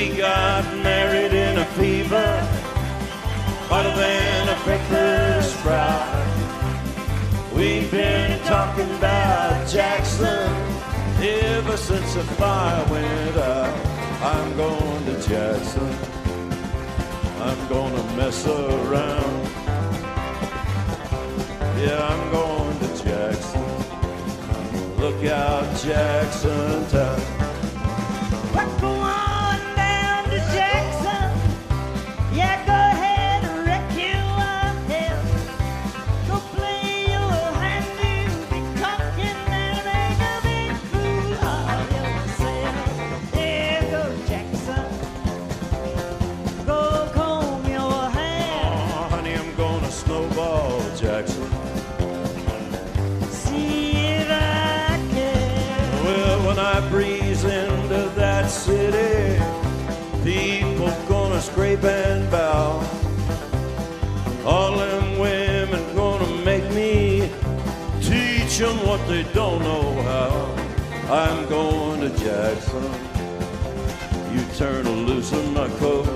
We got married in a fever, hotter than a pepper sprout. We've been talking about Jackson ever since the fire went out. I'm going to Jackson, I'm gonna mess around. Yeah, I'm going to Jackson. Look out, Jackson town. We're going down to Jackson. Yeah, go ahead and wreck your hell. Go play your hand, you'll be talking and make a big fool of yourself. Yeah, go Jackson. Go comb your hair. Oh, honey, I'm gonna snowball Jackson. When I breeze into that city, people gonna scrape and bow. All them women gonna make me teach them what they don't know how. I'm going to Jackson. You turn loose in my coat.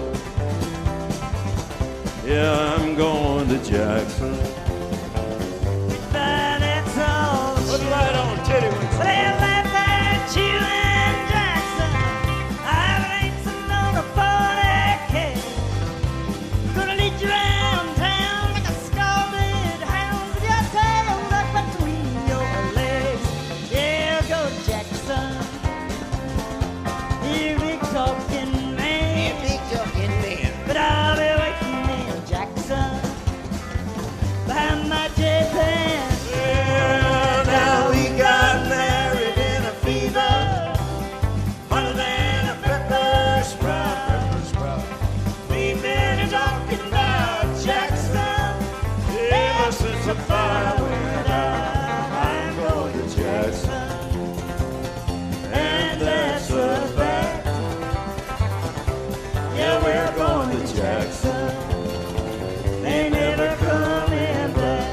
Yeah, I'm going to Jackson. That's all. Put the light on, titty wings. You and Jackson, I ain't on a 40K. Gonna lead you around town like a scalded hound with your tail tucked between your legs. Yeah, go Jackson, you big talking man. Big talking man. But I'll be waiting in Jackson behind my J-Pan. Yeah, now we got married in a fever, hotter than a pepper sprout. We've been talking about Jackson ever since the fire went out. I'm going to Jackson, and that's a fact. Yeah, we're going to Jackson. They never coming back.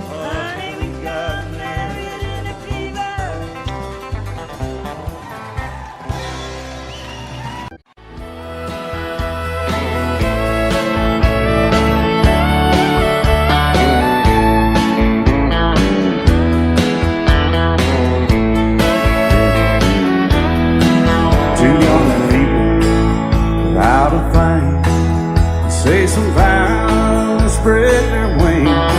Honey, we got married in a fever. Two young people without a thing, say some vows, spread their wings,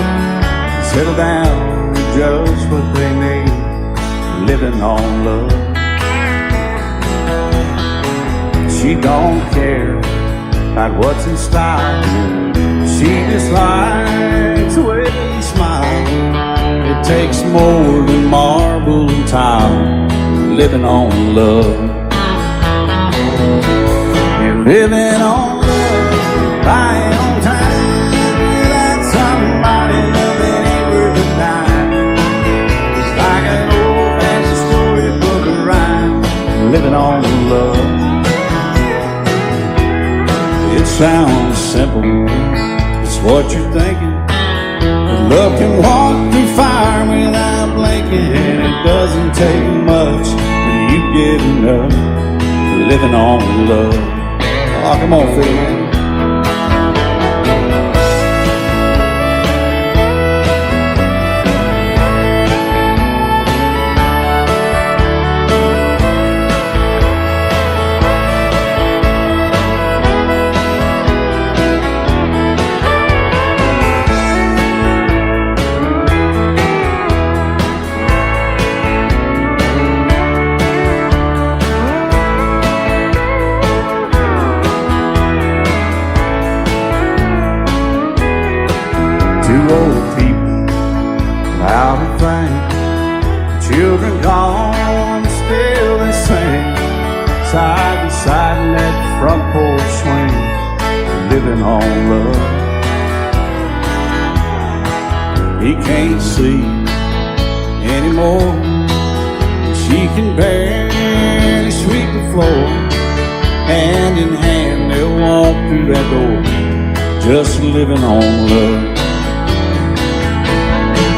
settle down to just what they need, living on love. She don't care about what's in style, she just likes the way he smiles. It takes more than marble and tile, living on love. You're living on love, buying on time, without somebody loving ain't worth a dime. It's like an old-fashioned storybook of rhyme, living on love. It sounds simple, it's what you're thinking, but love can walk through fire without blinking, and it doesn't take much for you get enough. Living on love. Oh, come on, Phil. Old people without a thing, children gone, still they sing, side by side in that front porch swing, living on love. He can't see anymore, she can barely sweep the floor. Hand in hand they'll walk through that door, just living on love.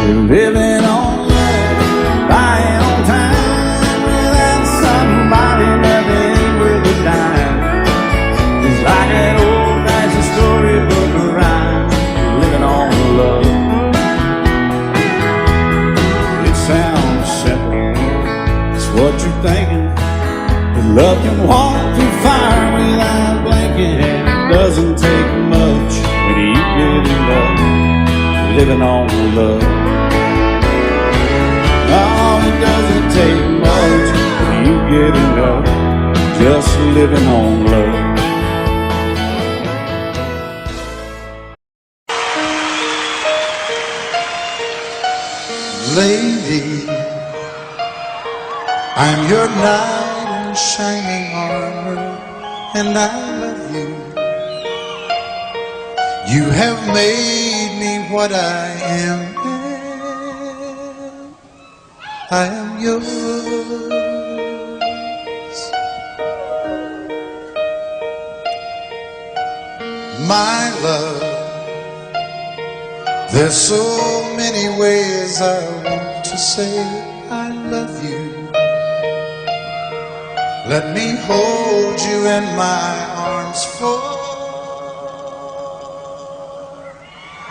Living on love, buying on time, without somebody that ain't worth a dime. what you're thinking. That love can walk through fire without blinking, and it doesn't take much when you get in love, living on love. Oh, it doesn't take much when you get in love, just living on love. Lady, I'm your knight in shining armor, and I love you. You have made me what I am. I am yours. My love, there's so many ways I want to say I love you. Let me hold you in my arms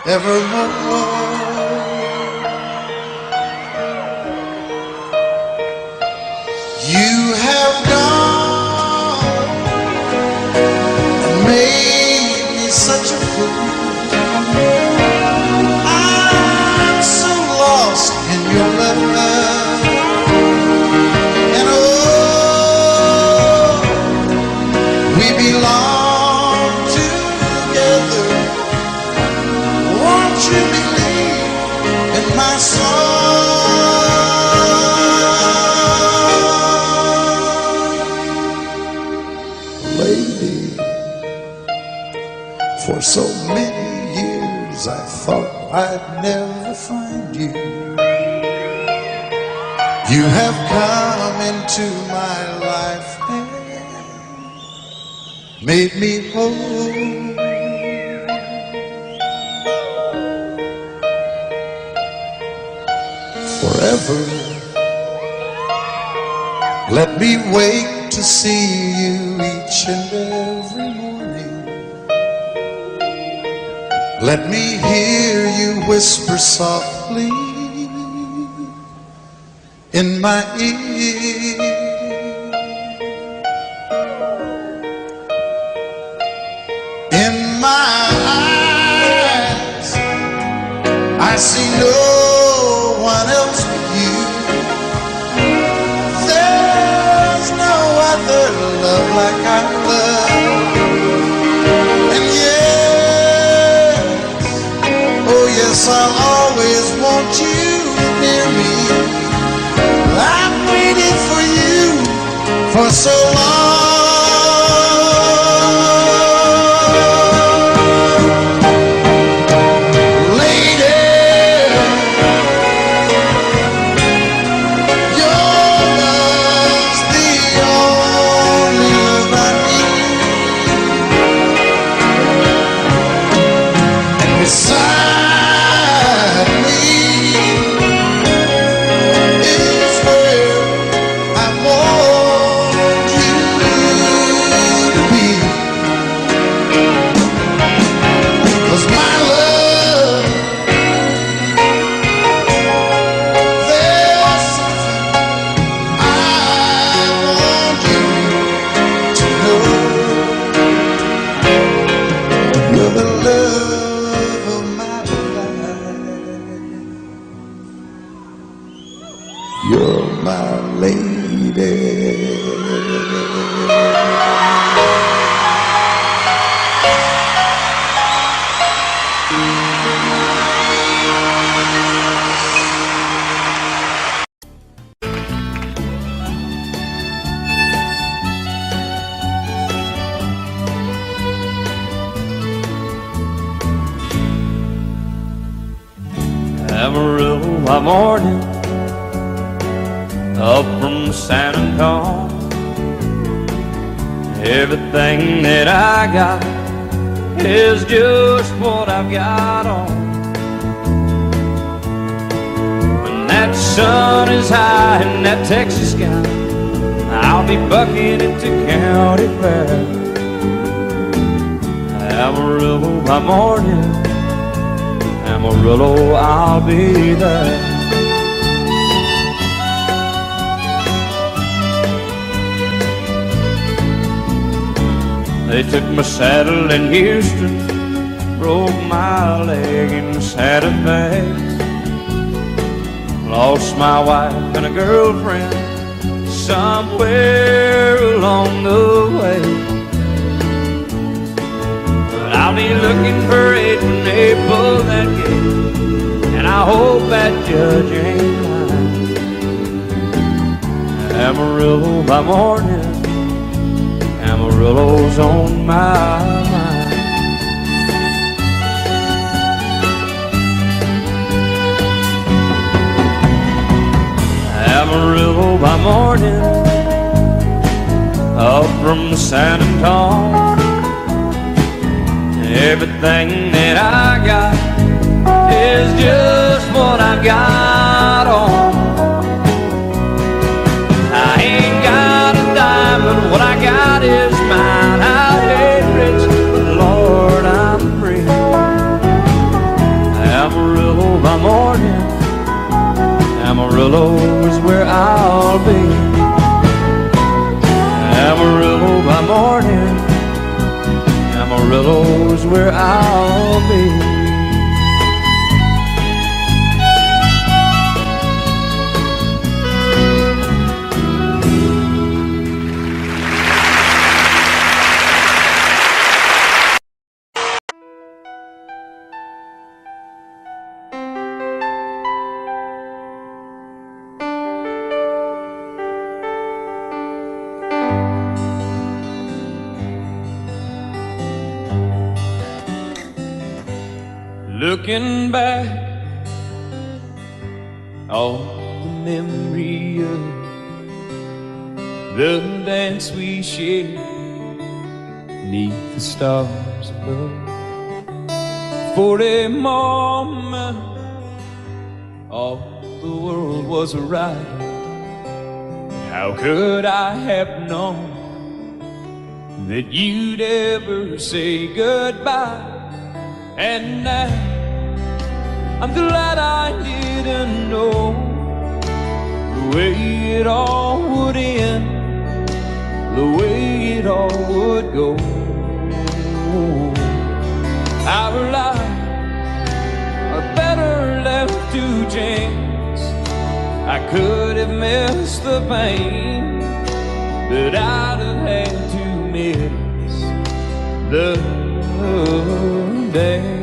forevermore. You have gone and made me such a fool. I'm so lost in your love, and oh, we belong together. Won't you believe in my song? Lady, for so many years I thought I'd never find you. You have come into my life and made me whole. Forever, let me wake to see you each and every morning. Let me hear you whisper softly in my ear. In my eyes, I see no one else but you. There's no other love like I love. And yes, oh yes, I'll always want you near me. I've waited for you for so long. Lady, your love's the only love I need. And beside me is where I want you to be. 'Cause my love, there's something I want you to know. You're the love of my life. You're my lady. Amarillo by morning, up from San Antonio. Everything that I got is just what I've got on. When that sun is high in that Texas sky, I'll be bucking it to County Fair. Amarillo by morning, Amarillo, I'll be there. They took my saddle in Houston, broke my leg in Santa Fe. Lost my wife and a girlfriend somewhere along the way. But I'll be looking for it when they pull that gate, and I hope that judge ain't lying. Amarillo by morning, Amarillo's on my mind. Amarillo by morning, up from San Antonio. Everything that I got is just what I got on. I ain't got a dime, but what I got is mine. I ain't rich, but Lord, I'm free. Amarillo by morning, Amarillo is where I'll be. Amarillo by morning, Amarillo is where I'll be. Looking back, all the memory of the dance we shared neath the stars above. For a moment, all the world was right. How could I have known that you'd ever say goodbye? And now I'm glad I didn't know the way it all would end, the way it all would go. Our lives are better left to chance. I could have missed the pain, but I'd have had to miss the dance.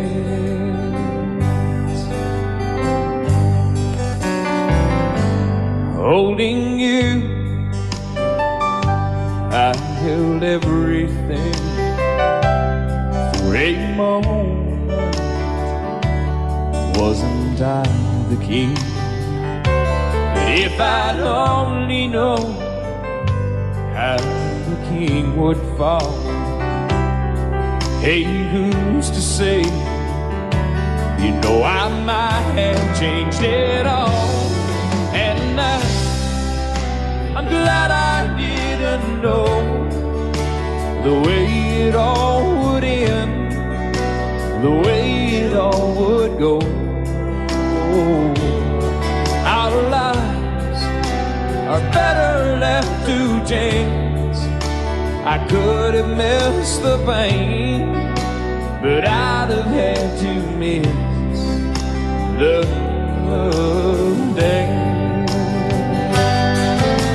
Holding you, I held everything for a moment. Wasn't I the king? But if I'd only known how the king would fall. Hey, who's to say? You know I might have changed it all. And I'm glad I didn't know the way it all would end, the way it all would go. Our lives are better left to chance. I could have missed the pain, but I'd have had to miss the day.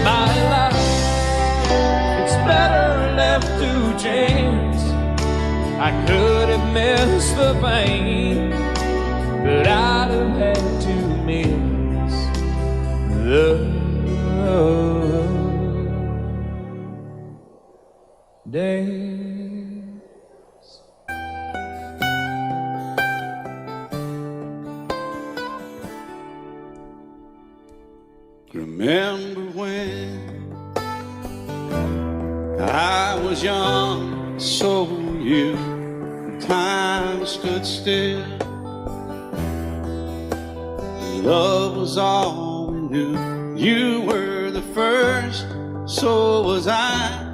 My life, it's better left to chance. I could have missed the pain, but I'd have had to miss the days. Remember when I was young, so were you. Time stood still. Love was all we knew. You were the first, so was I.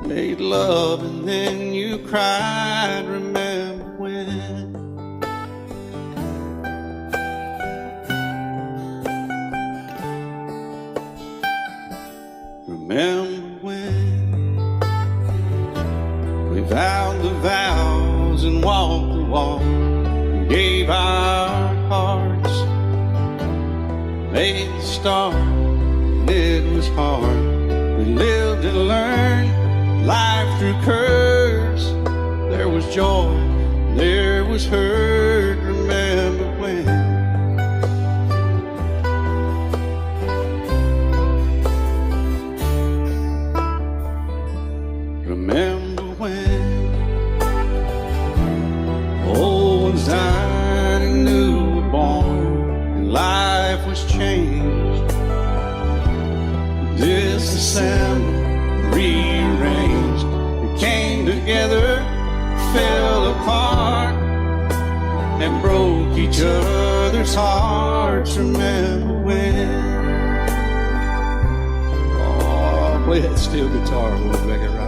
Made love and then you cried. Remember when? Remember when boards and walked the walk, gave our hearts, made the start. It was hard. We lived and learned life through curves. There was joy, there was hurt. Remember when? Remember when old ones died and new were born, and life was changed, disassembled, rearranged. We came together, fell apart, and broke each other's hearts. Remember when? Oh, play that steel guitar a little bit, right?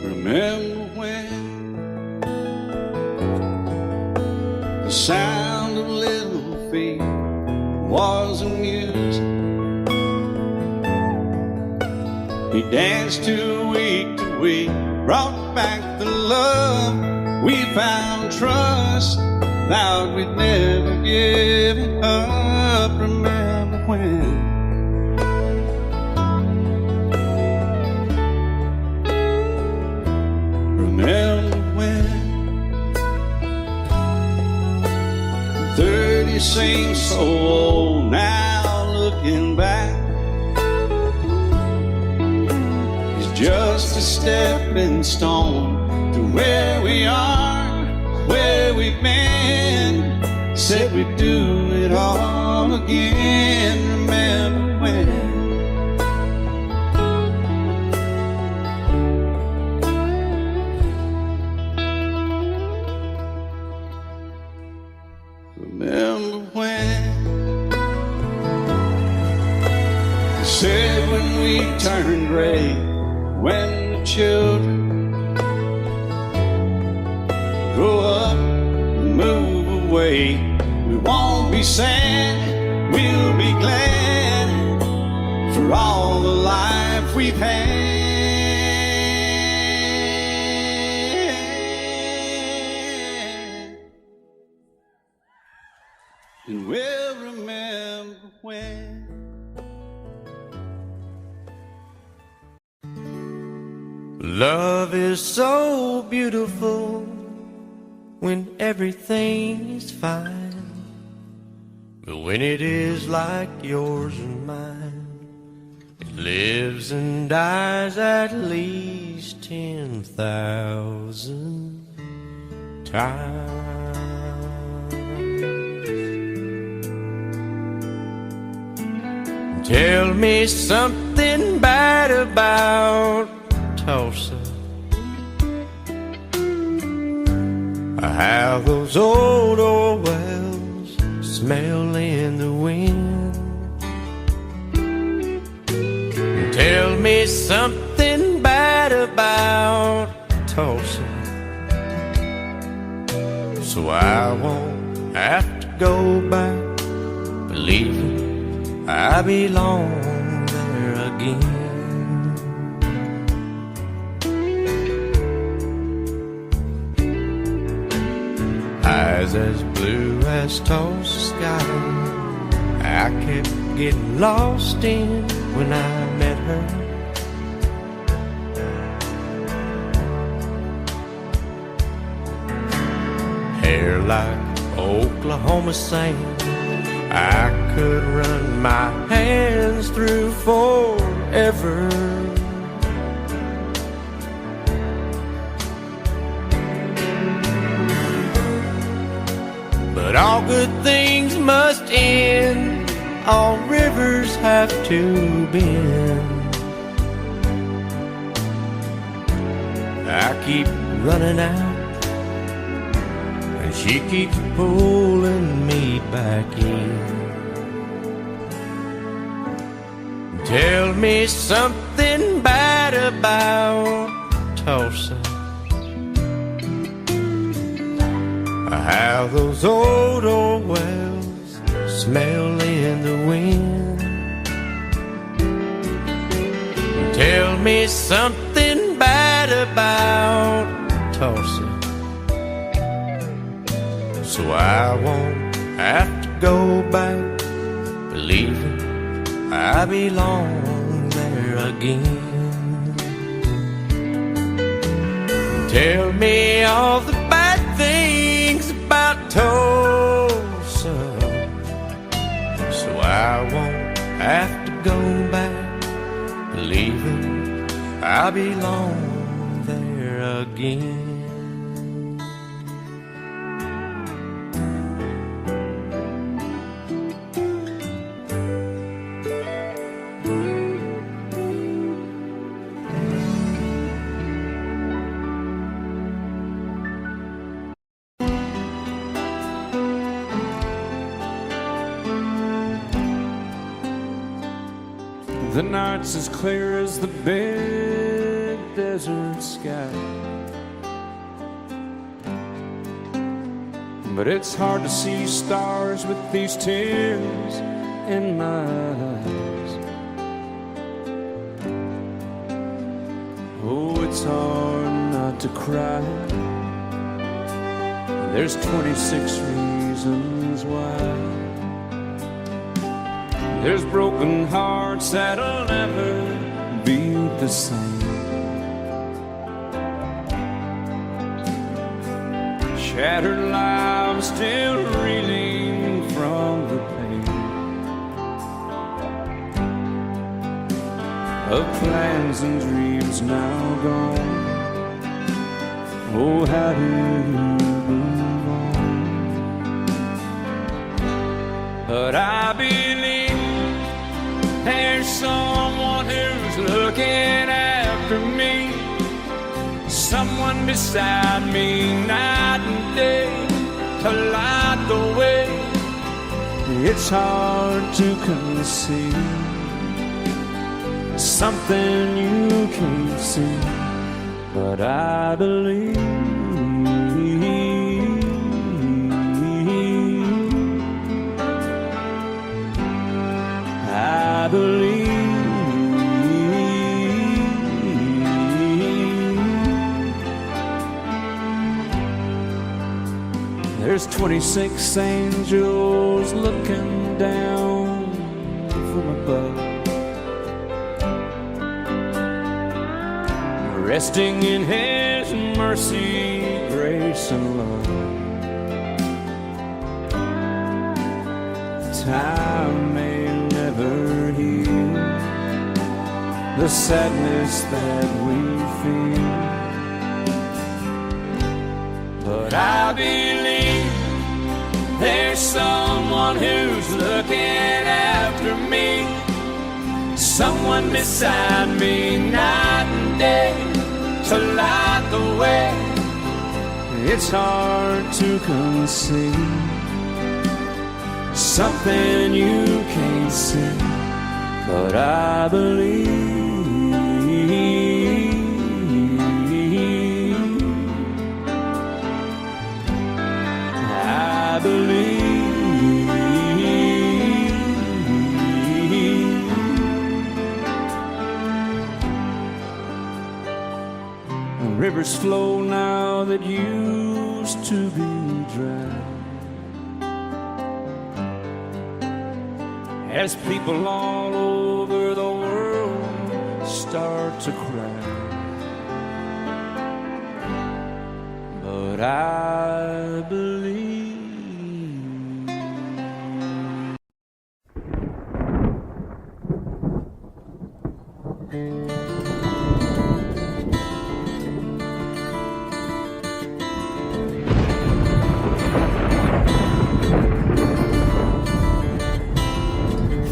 Remember when the sound of little feet was a music? He danced to week, brought back the love. We found trust, vowed we'd never give it up. Remember when? Remember when 30 seems so old now, looking back. It's just a stepping stone to where we are, where we've been. Said we'd do it all again. Remember when? Remember when they said when we turn gray, when the children grow up and move away, we won't be sad, we'll be glad for all the life we've had. And we'll remember when. Love is so beautiful when everything is fine, but when it is like yours and mine, it lives and dies at least 10,000 times. Tell me something bad about Tulsa, how those old wells smell in the wind. Tell me something bad about Tulsa, so I won't have to go back believing I belong there again. Eyes as blue as Tulsa sky, I kept getting lost in when I met her. Hair like Oklahoma sand, I could run my hands through forever. But all good things must end, all rivers have to bend. I keep running out, and she keeps pulling me back in. Tell me something bad about Tulsa, how those old wells smell in the wind. Tell me something bad about Tulsa, so I won't have to go back believing I belong there again. Tell me all the bad things about Tulsa, so I won't have to go back believing I belong there again. The night's as clear as the big desert sky, but it's hard to see stars with these tears in my eyes. Oh, it's hard not to cry. There's 26 reasons why. There's broken hearts that'll never be the same. Shattered lives still reeling from the pain of plans and dreams now gone. Oh, how do you move on? But I believe there's someone who's looking after me, someone beside me night and day to light the way. It's hard to conceive something you can't see, but I believe. I believe. There's 26 angels looking down from above, resting in His mercy, grace, and love. Time may never heal the sadness that we feel, but I believe there's someone who's looking after me, someone beside me night and day to light the way. It's hard to conceive something you can't see, but I believe. I believe. Rivers flow now that used to be dry, as people all over the world start to cry. But I believe.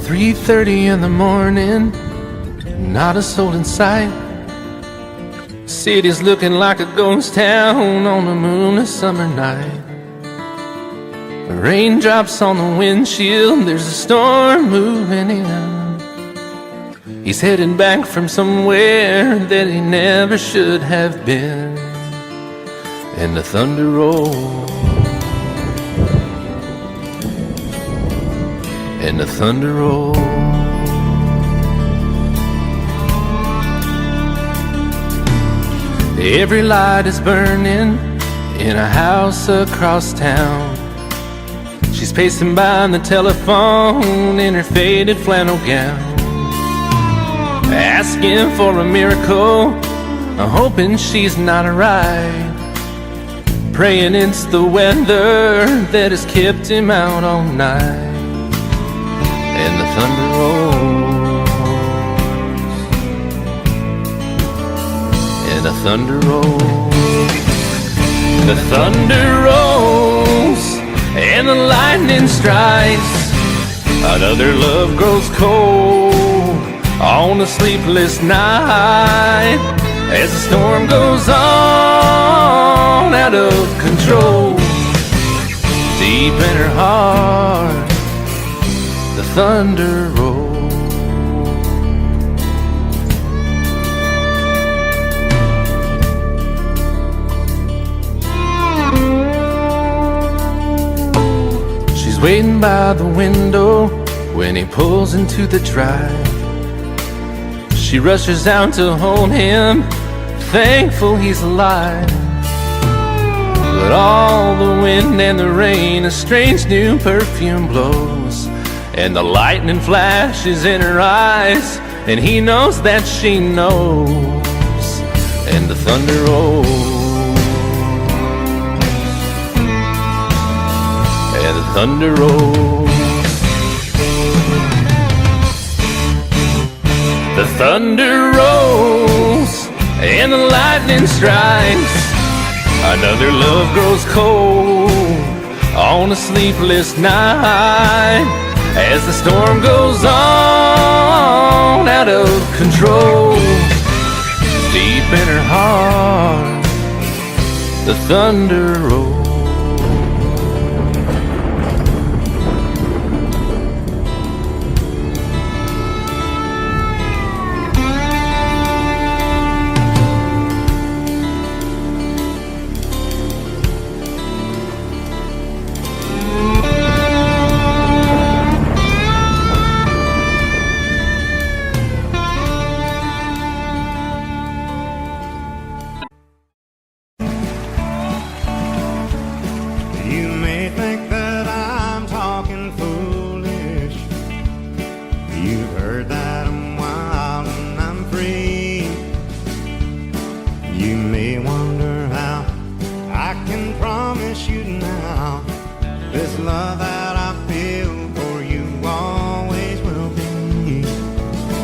"3:30 in the morning, not a soul in sight. City's looking like a ghost town on a moonless summer night. Raindrops on the windshield, there's a storm moving in. He's heading back from somewhere that he never should have been. And the thunder rolls, and the thunder rolls. Every light is burning in a house across town. She's pacing by the telephone in her faded flannel gown, asking for a miracle, hoping she's not alright, praying it's the weather that has kept him out all night. And the thunder rolls, and the thunder rolls. The thunder rolls and the lightning strikes. Another love grows cold on a sleepless night, as the storm goes on out of control. Deep in her heart, the thunder rolls. She's waiting by the window when he pulls into the drive. She rushes out to hold him, thankful he's alive. But all the wind and the rain, a strange new perfume blows, and the lightning flashes in her eyes, and he knows that she knows. And the thunder rolls, and the thunder rolls. The thunder rolls and the lightning strikes. Another love grows cold on a sleepless night, as the storm goes on out of control. Deep in her heart, the thunder rolls. You may think that I'm talking foolish. You've heard that I'm wild and I'm free. You may wonder how I can promise you now this love that I feel for you always will be.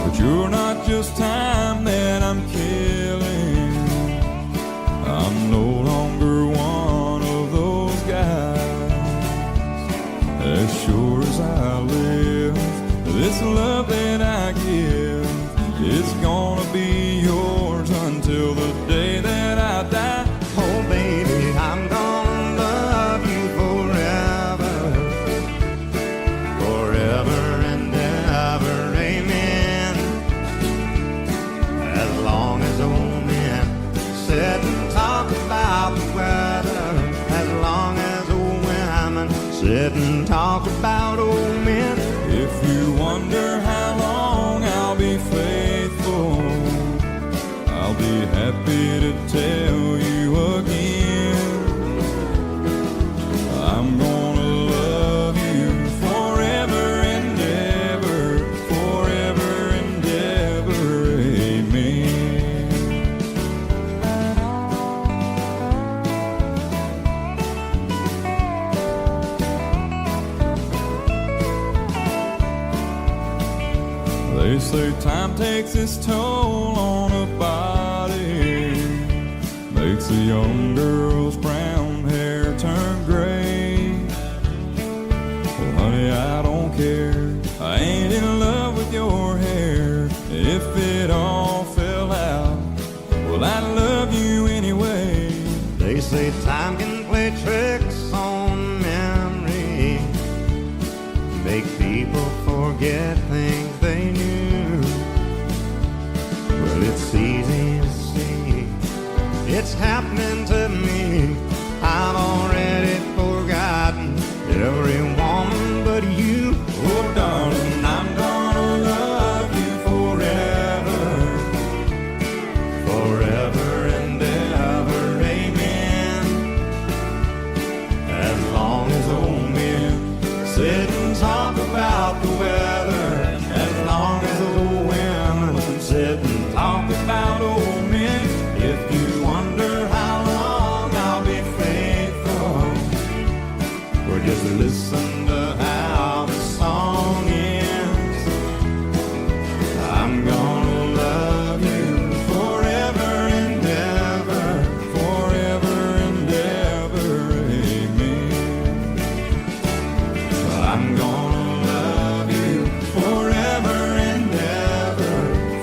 But you're not just time that I'm killing. I'm no longer one of those guys. As sure as I live, this love that I give, it's gonna be yours until the day that I die. Oh baby, I'm gonna love you forever, forever and ever, amen. As long as old men sit and talk about the weather, as long as old women sit and talk about old men. If you wonder how long I'll be faithful, I'll be happy to tell you again. I'm gonna love you forever and ever, forever and ever, amen. They say time takes its toll on a body, makes a young girl's brown hair turn gray. Well, honey, I don't care, I ain't in love with your hair. If it all fell out, well, I'd love make people forget things they knew. Well, it's easy to see, it's happening to me. I've already forgotten every woman but you. Oh, darling, I'm gonna love you forever, forever and ever, amen. As long as old men sit and talk about the weather, as long as old women sit and talk about old men. If you wonder how long I'll be faithful, or just listen to how the song ends. I'm gonna love you forever and ever, forever and ever, amen. I'm gonna love you forever and ever,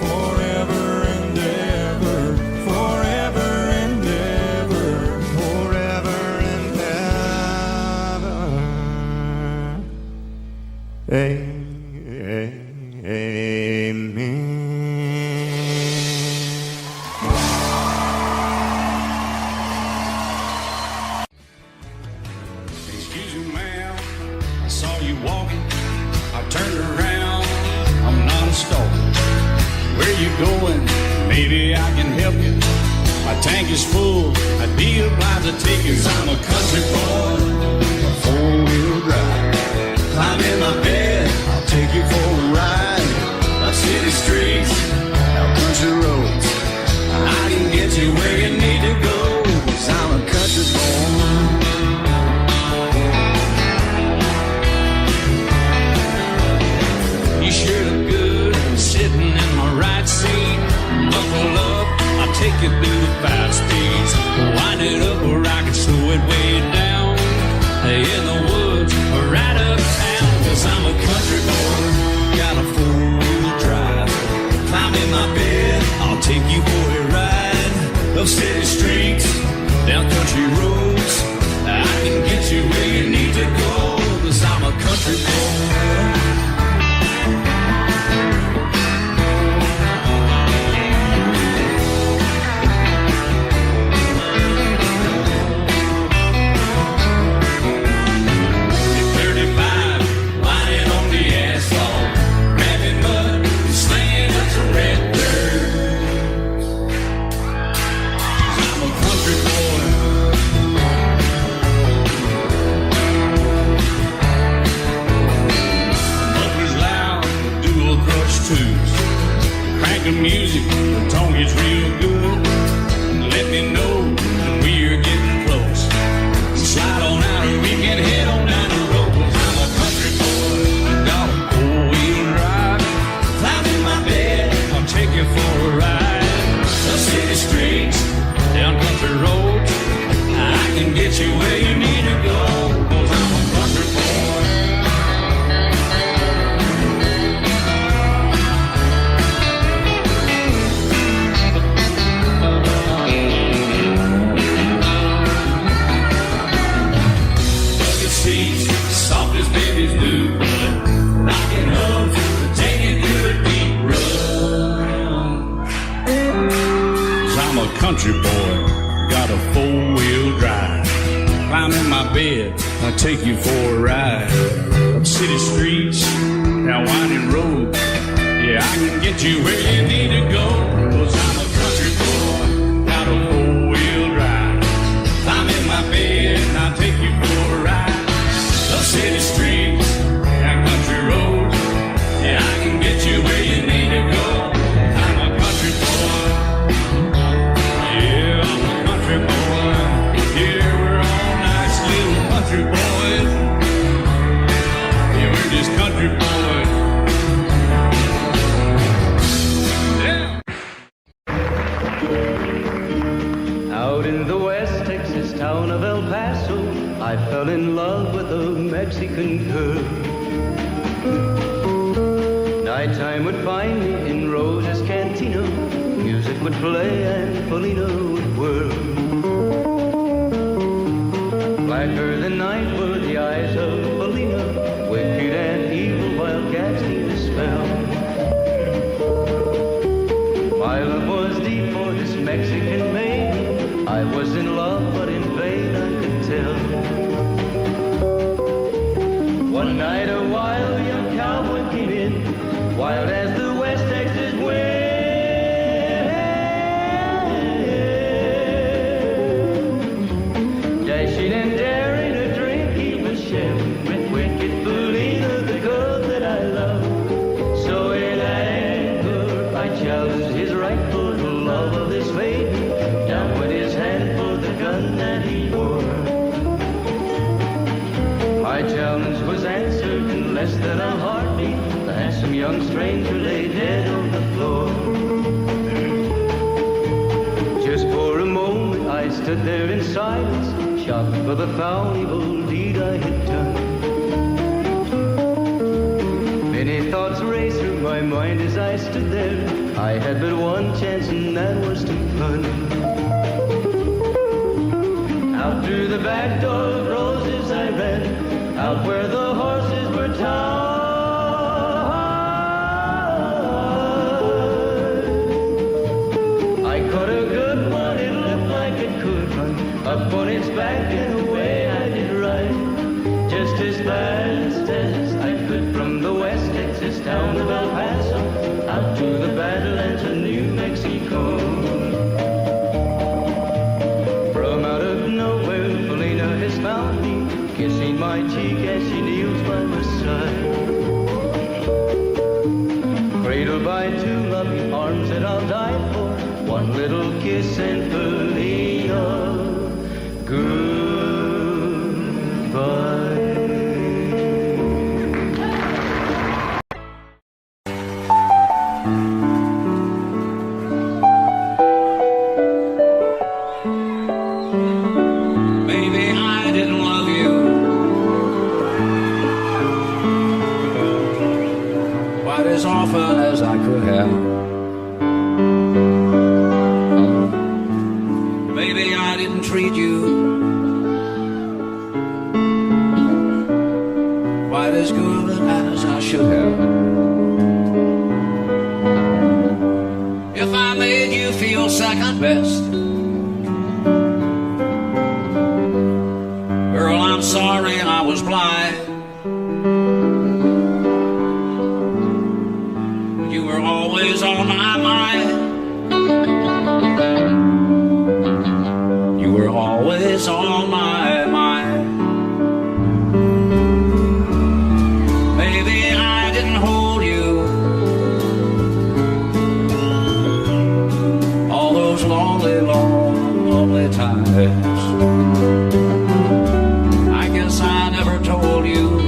forever and ever, forever and ever, forever and ever. Amen. Excuse me, ma'am, I saw you walking. I turned around, I'm not a stalker. Where you going? Maybe I can help you. My tank is full, I'd be obliged to take you. 'Cause I'm a country boy, a four-wheel drive. Climb in my bed, I'll take you for a ride. Up city streets, out country roads, I can get you where you need to go. 'Cause I'm a country boy. You sure look good sitting in my right seat. Buckle up, I'll take you through the 5 speeds. Wind it up where I can slow it way down. In the woods or right uptown. 'Cause I'm a country boy, got a 4-wheel drive. Climb in my bed, I'll take you for a ride. Up city streets, down country roads, I can get you where you need to go. 'Cause I'm a country boy. Music, the tone gets real good. Let me know when we're getting close. Slide on out and we can head on down the road. 'Cause I'm a country boy, got a 4-wheel drive. Climb in my bed, I'll take you for a ride. Up city streets, down country roads, I can get you where you need to go. 'Cause I'm a country boy. Soft as babies do, rocking up, taking good deep run. 'Cause I'm a country boy, got a 4-wheel drive. Climb in my bed, I'll take you for a ride. Up city streets, down winding roads, yeah, I can get you where you need to go. 'Cause I'm a country boy, got a 4-wheel drive. Climb in my bed, I'll take you for a ride. Up city streets, down country roads, yeah, I can get you where you need to go. I'm a country boy, yeah, I'm a country boy. Yeah, we're all nice little country boys. Yeah, we're just country boys. Yeah. Out in the West Texas town of El Paso, I fell in love with a Mexican girl. Nighttime would find me in Rosa's Cantina. Music would play and Felina would whirl. Blacker than night were the eyes of Felina, wicked and spell. My love was deep for this Mexican maid. I was in love, but in vain I could tell. One night a wild young cowboy came in, wild as the West Texas wind. Dashing and daring a drink he was sharing with wicked Felina, the girl that I love. So in anger I challenged his right for the love of this maiden. Down went his hand for the gun that he wore. My challenge was answered in less than a heartbeat. The handsome young stranger lay dead on the floor. Just for a moment I stood there in silence, shocked for the foul evil deed I had done. Many thoughts raced through my mind as I stood there. I had but one chance and that was to run. Out through the back door of roses I ran, out where the horses were tied. I caught a good one, it looked like it could run, up on its back and away I did ride. Just as fast as I could from the West Texas town of El Paso, out to the Badlands of New Mexico. From out of nowhere, Felina has found me, kissing my cheek as she kneels by my side. Cradled by two loving arms that I'll die for, one little kiss and Felina, goodbye. Maybe I didn't love you quite as often as I could have. Maybe I didn't treat you quite as good as I should have. If I made you feel second best, girl, I'm sorry I was blind. You were always on my mind. You were always on my mind. Maybe I didn't hold you all those lonely, lonely times. I guess I never told you,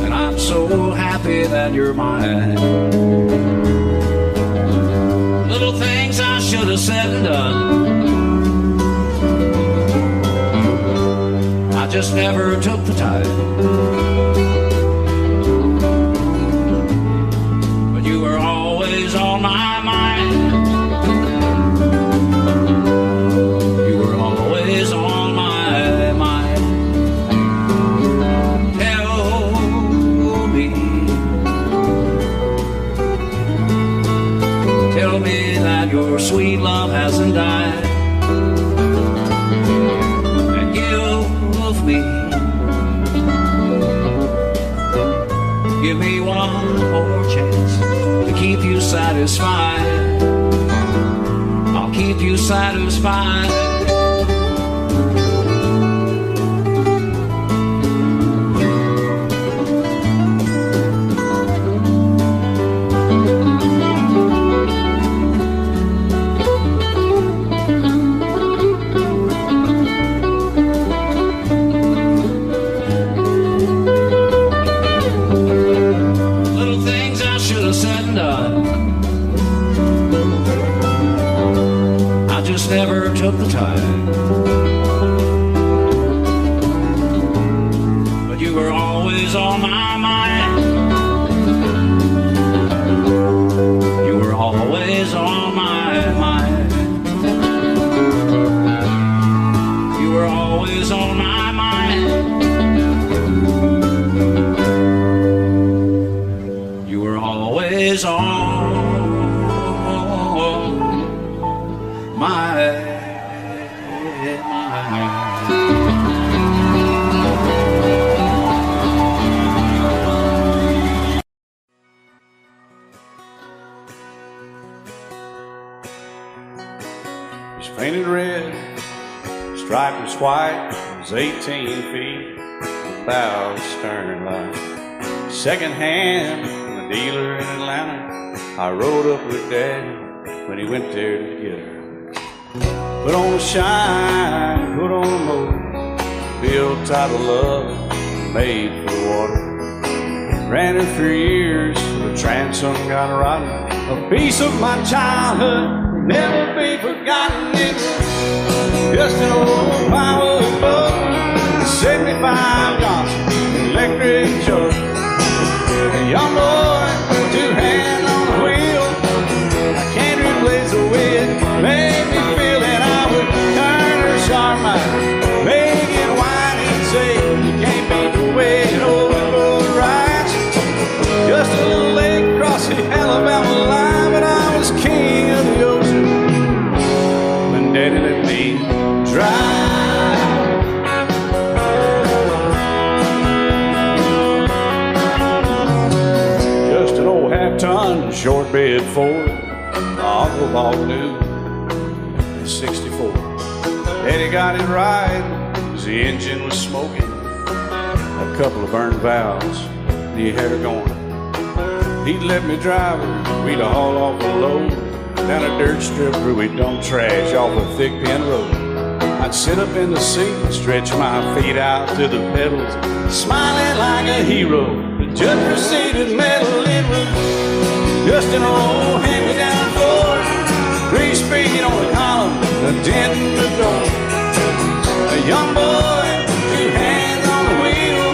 and I'm so happy that you're mine. Little things I should have said and done, I just never took the time. But you were always on my mind. You were always on my mind. Tell me that your sweet love hasn't died, and give me one more chance to keep you satisfied. I'll keep you satisfied. Never took the time, but you were always on my mind. You were always on my mind. You were always on my mind. is all my. He's painted red, striped was white, was 18 feet, bow stern line. Second hand from a dealer in Atlanta. I rode up with Daddy when he went there to get her. Put on a shine, put on a motor, built out of love, made for the water. Ran her for years, the transom got rotten. A piece of my childhood, never be forgotten. It's just an old power boat, 75 Johnson, electric choke. A young boy, two hands on the wheel. I can't replace the way it made me feel that I would turn her sharp mind, make it wide and say you can't beat the way it overboard rides. Just a little lake across the Alabama line, but I was king of the ocean when Daddy let me drive. Just an old half-ton short bed Ford my Uncle Bob knew in '64. Daddy got it right, 'cause the engine was smoking, a couple of burned valves, and he had her going. He'd let me drive her, we'd haul off a load down a dirt strip where we'd dump trash off a thick pin road. I'd sit up in the seat and stretch my feet out to the pedals, smiling like a hero. The judge proceeded metal, it was just an old hand-me-down Ford, 3-speed on the column, a dent in the door. A young boy, two hands on the wheel.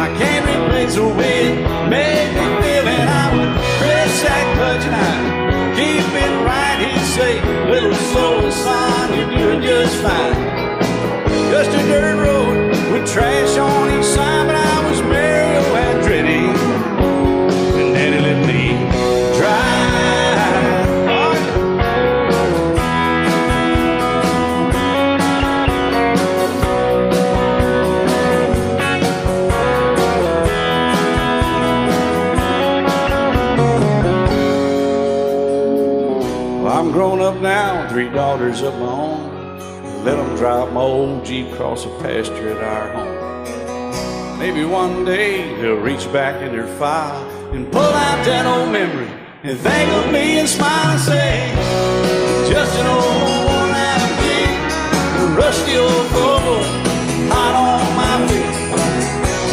I can't replace the way it made me feel, and I would press that clutch and I'd keep it right. He'd say, little slower, son, you're doing just fine. Just a dirt road with trash on each side, but I was Mario Andretti, and Daddy let me drive. Well, I'm grown up now, 3 daughters of my own. Let them drive my old Jeep across the pasture at our home. Maybe one day they'll reach back in their file and pull out that old memory and think of me and smile and say, just an old worn-out Jeep, a rusty old Volvo, hot on my feet.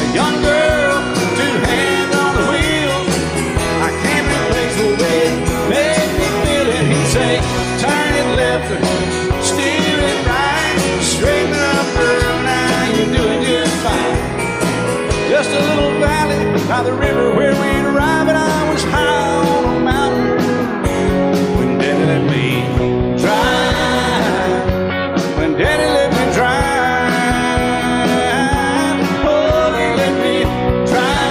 A young girl, 2 hands on the wheel. I can't replace the way it made me feel it. He'd say, turn it left or steer it right, straighten up, girl, now you're doing just fine. Just a little valley by the river where we'd arrive, and I was high on a mountain when Daddy let me drive. When Daddy let me drive, oh, he let me drive.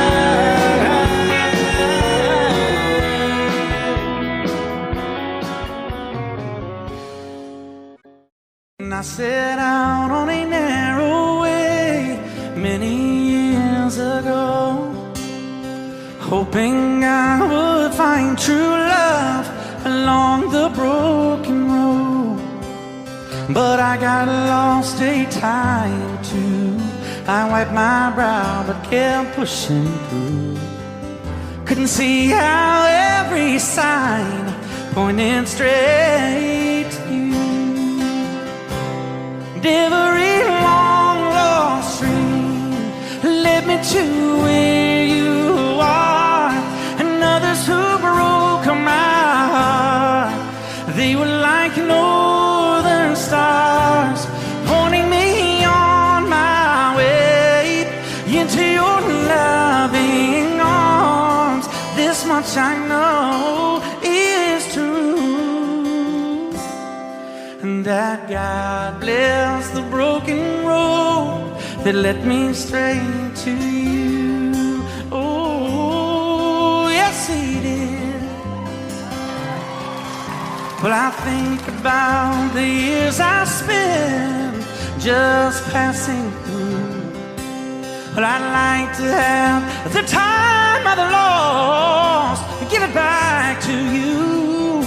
And I set out on a narrow way many years ago, hoping I would find true love along the broken road. But I got lost a time or two. I wiped my brow but kept pushing through. Couldn't see how every sign pointed straight to you. Every long lost stream led me to where you are, and others who broke my heart, they were like northern stars, pointing me on my way into your loving arms. This much I know is true, and that God bless the broken road that led me straight to you. Oh, yes, He did. Well, I think about the years I spent just passing through. Well, I'd like to have the time I've lost, give it back to you.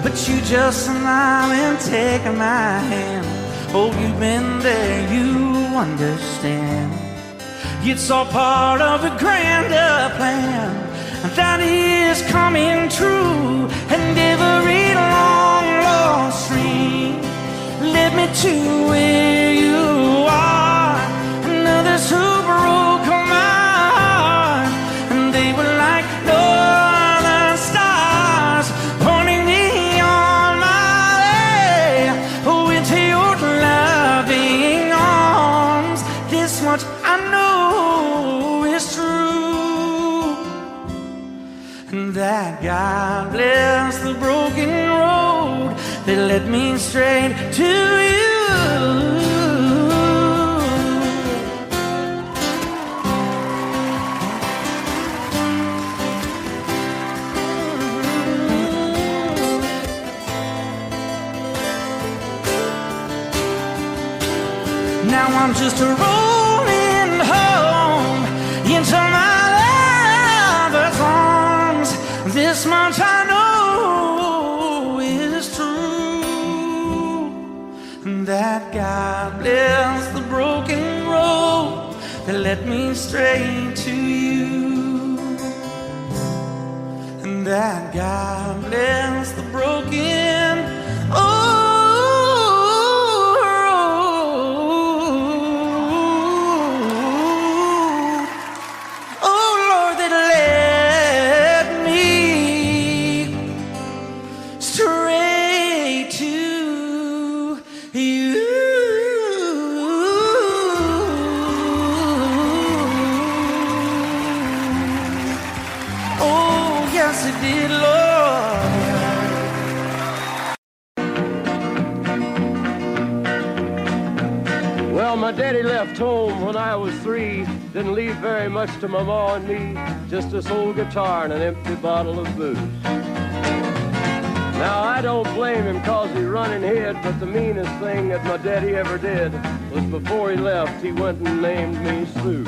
But you just smile and take my hand. Oh, you've been there, you understand. It's all part of a grander plan that is coming true. And every long lost dream led me to where you are. And others who broke my heart, and they were like northern stars, pointing me on my way. Oh, into your loving arms. This much I know is true, and that God bless the broken road that led me straight to you. Now I'm just rolling home into my lover's arms. This much I know is true, that God bless the broken road that led me straight to you, and that God bless the broken My daddy left home when I was 3, didn't leave very much to my ma and me, just this old guitar and an empty bottle of booze. Now I don't blame him 'cause he run and hid, but the meanest thing that my daddy ever did was before he left, he went and named me Sue.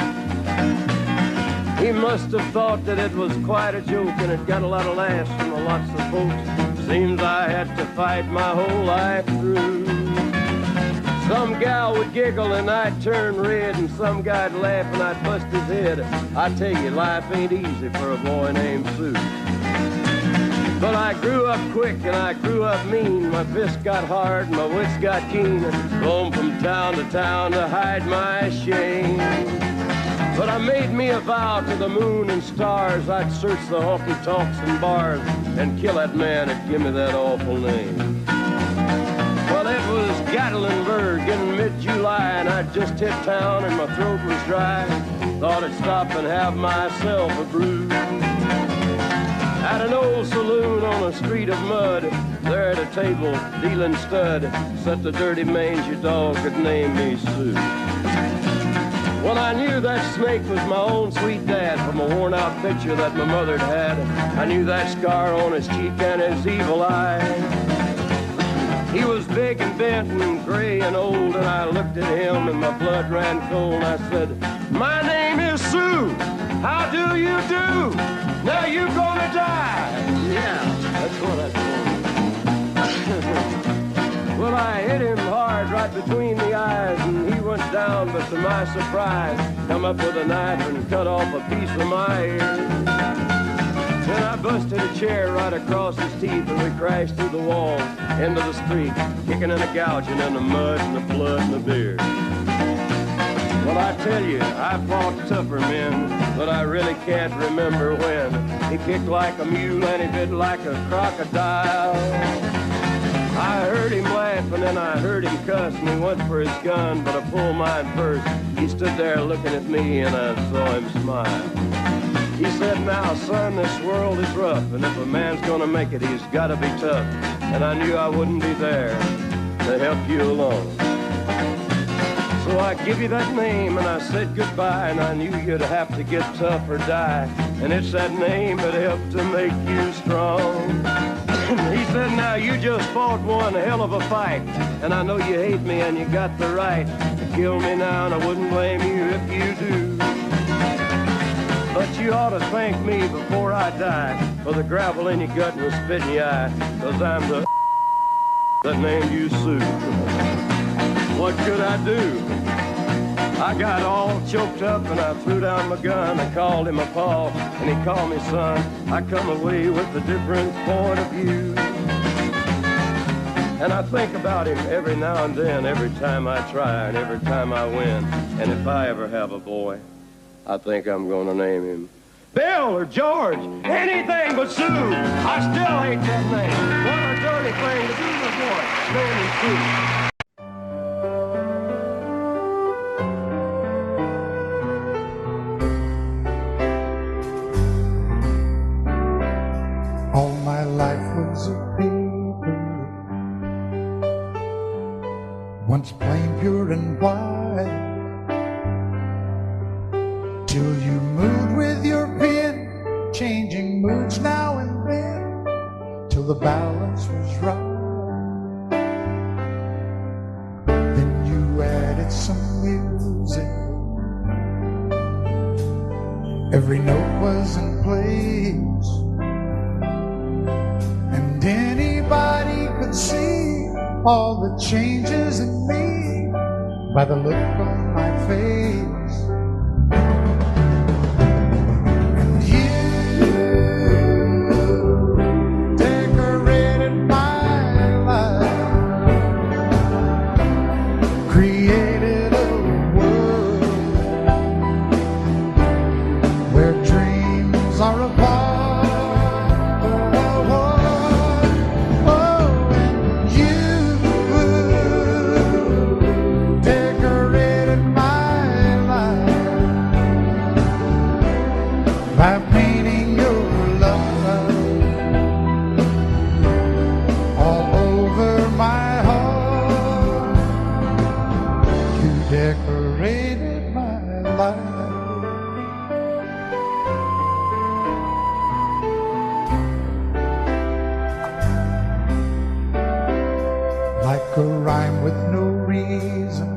He must have thought that it was quite a joke, and it got a lot of laughs from lots of folks. Seems I had to fight my whole life through. Some gal would giggle and I'd turn red, and some guy'd laugh and I'd bust his head. I tell you, life ain't easy for a boy named Sue. But I grew up quick and I grew up mean. My fists got hard and my wits got keen. Roam from town to hide my shame. But I made me a vow to the moon and stars, I'd search the honky-tonks and bars and kill that man that give me that awful name. Well, it was Gatlinburg in mid-July, and I'd just hit town and my throat was dry. Thought I'd stop and have myself a brew. At an old saloon on a street of mud, there at a table, dealing stud, sat the dirty mangy dog that named me Sue. Well, I knew that snake was my own sweet dad from a worn-out picture that my mother'd had. I knew that scar on his cheek and his evil eye. He was big and bent and gray and old, and I looked at him and my blood ran cold. I said, "My name is Sue. How do you do? Now you gonna die." Yeah, that's what I told him. Well, I hit him hard right between the eyes, and he went down, but to my surprise, come up with a knife and cut off a piece of my ear. Then I busted a chair right across his teeth, and we crashed through the walls into the street, kicking and a gouging in the mud and the blood and the beer. Well, I tell you, I fought tougher men, but I really can't remember when. He kicked like a mule and he bit like a crocodile. I heard him laugh and then I heard him cuss, and he went for his gun, but I pulled mine first. He stood there looking at me and I saw him smile. He said, "Now, son, this world is rough, and if a man's gonna make it, he's gotta be tough." And I knew I wouldn't be there to help you along. So I give you that name and I said goodbye, and I knew you'd have to get tough or die. And it's that name that helped to make you strong. He said, now you just fought one hell of a fight, and I know you hate me and you got the right to kill me now, and I wouldn't blame you if you do. But you ought to thank me before I die for the gravel in your gut and the spit in your eye, 'cause I'm the that named you Sue. What could I do? I got all choked up and I threw down my gun. I called him a paw and he called me son. I come away with a different point of view. And I think about him every now and then, every time I try and every time I win. And if I ever have a boy, I think I'm gonna name him Bill or George, anything but Sue. I still hate that name. What a dirty thing to do to a boy, naming Sue. All my life was a paper, once plain, pure, and white, till you moved with your pen, changing moods now and then, till the balance was right. Then you added some music, every note was in place, and anybody could see all the changes in me by the look on my face. And you decorated my life, created a world where dreams are apart. By painting your love all over my heart, you decorated my life. Like a rhyme with no reason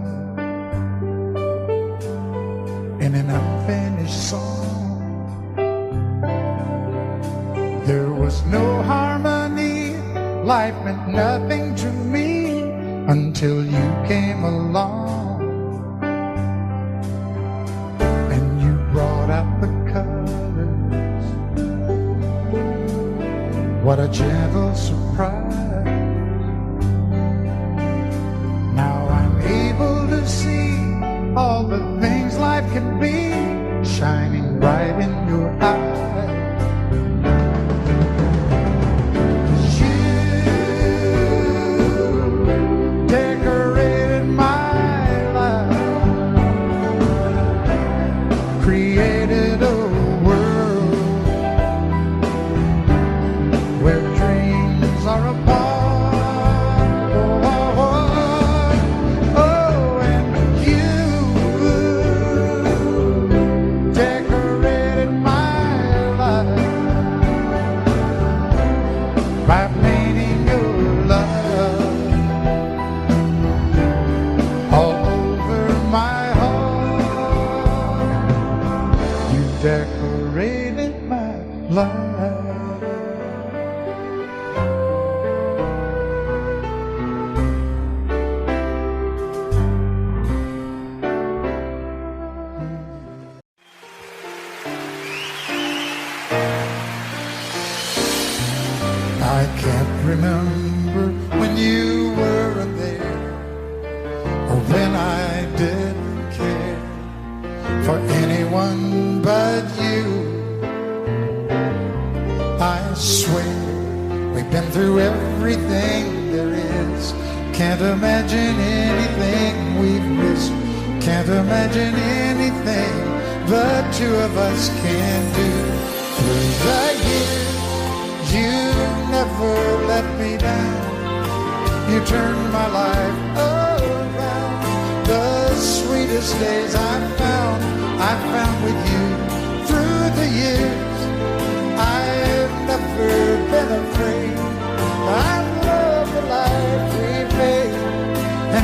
in an unfinished song, there was no harmony, life meant nothing to me until you came along. And you brought out the colors, what a gentle surprise. Now I'm able to see all the things life can be, shining bright in your eyes. Created a world where dreams are apart. Oh, and you decorated my life by painting your love all over my decorated my life. I can't remember when you weren't there, or when I didn't care for anyone but you. I swear we've been through everything there is. Can't imagine anything we've missed. Can't imagine anything the two of us can do. Through the years, you never let me down. You turned my life around. The sweetest days I found with you through the years. I've never been afraid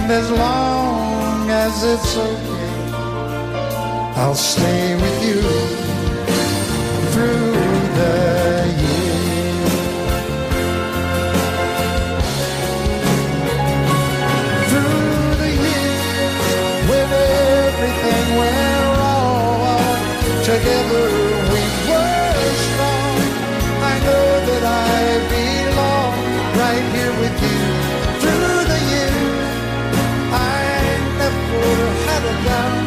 And as long as it's okay, I'll stay with you through the years. Through the years, when everything went wrong, together we were strong. I know that I belong right here with you. Through the years, I never had a doubt.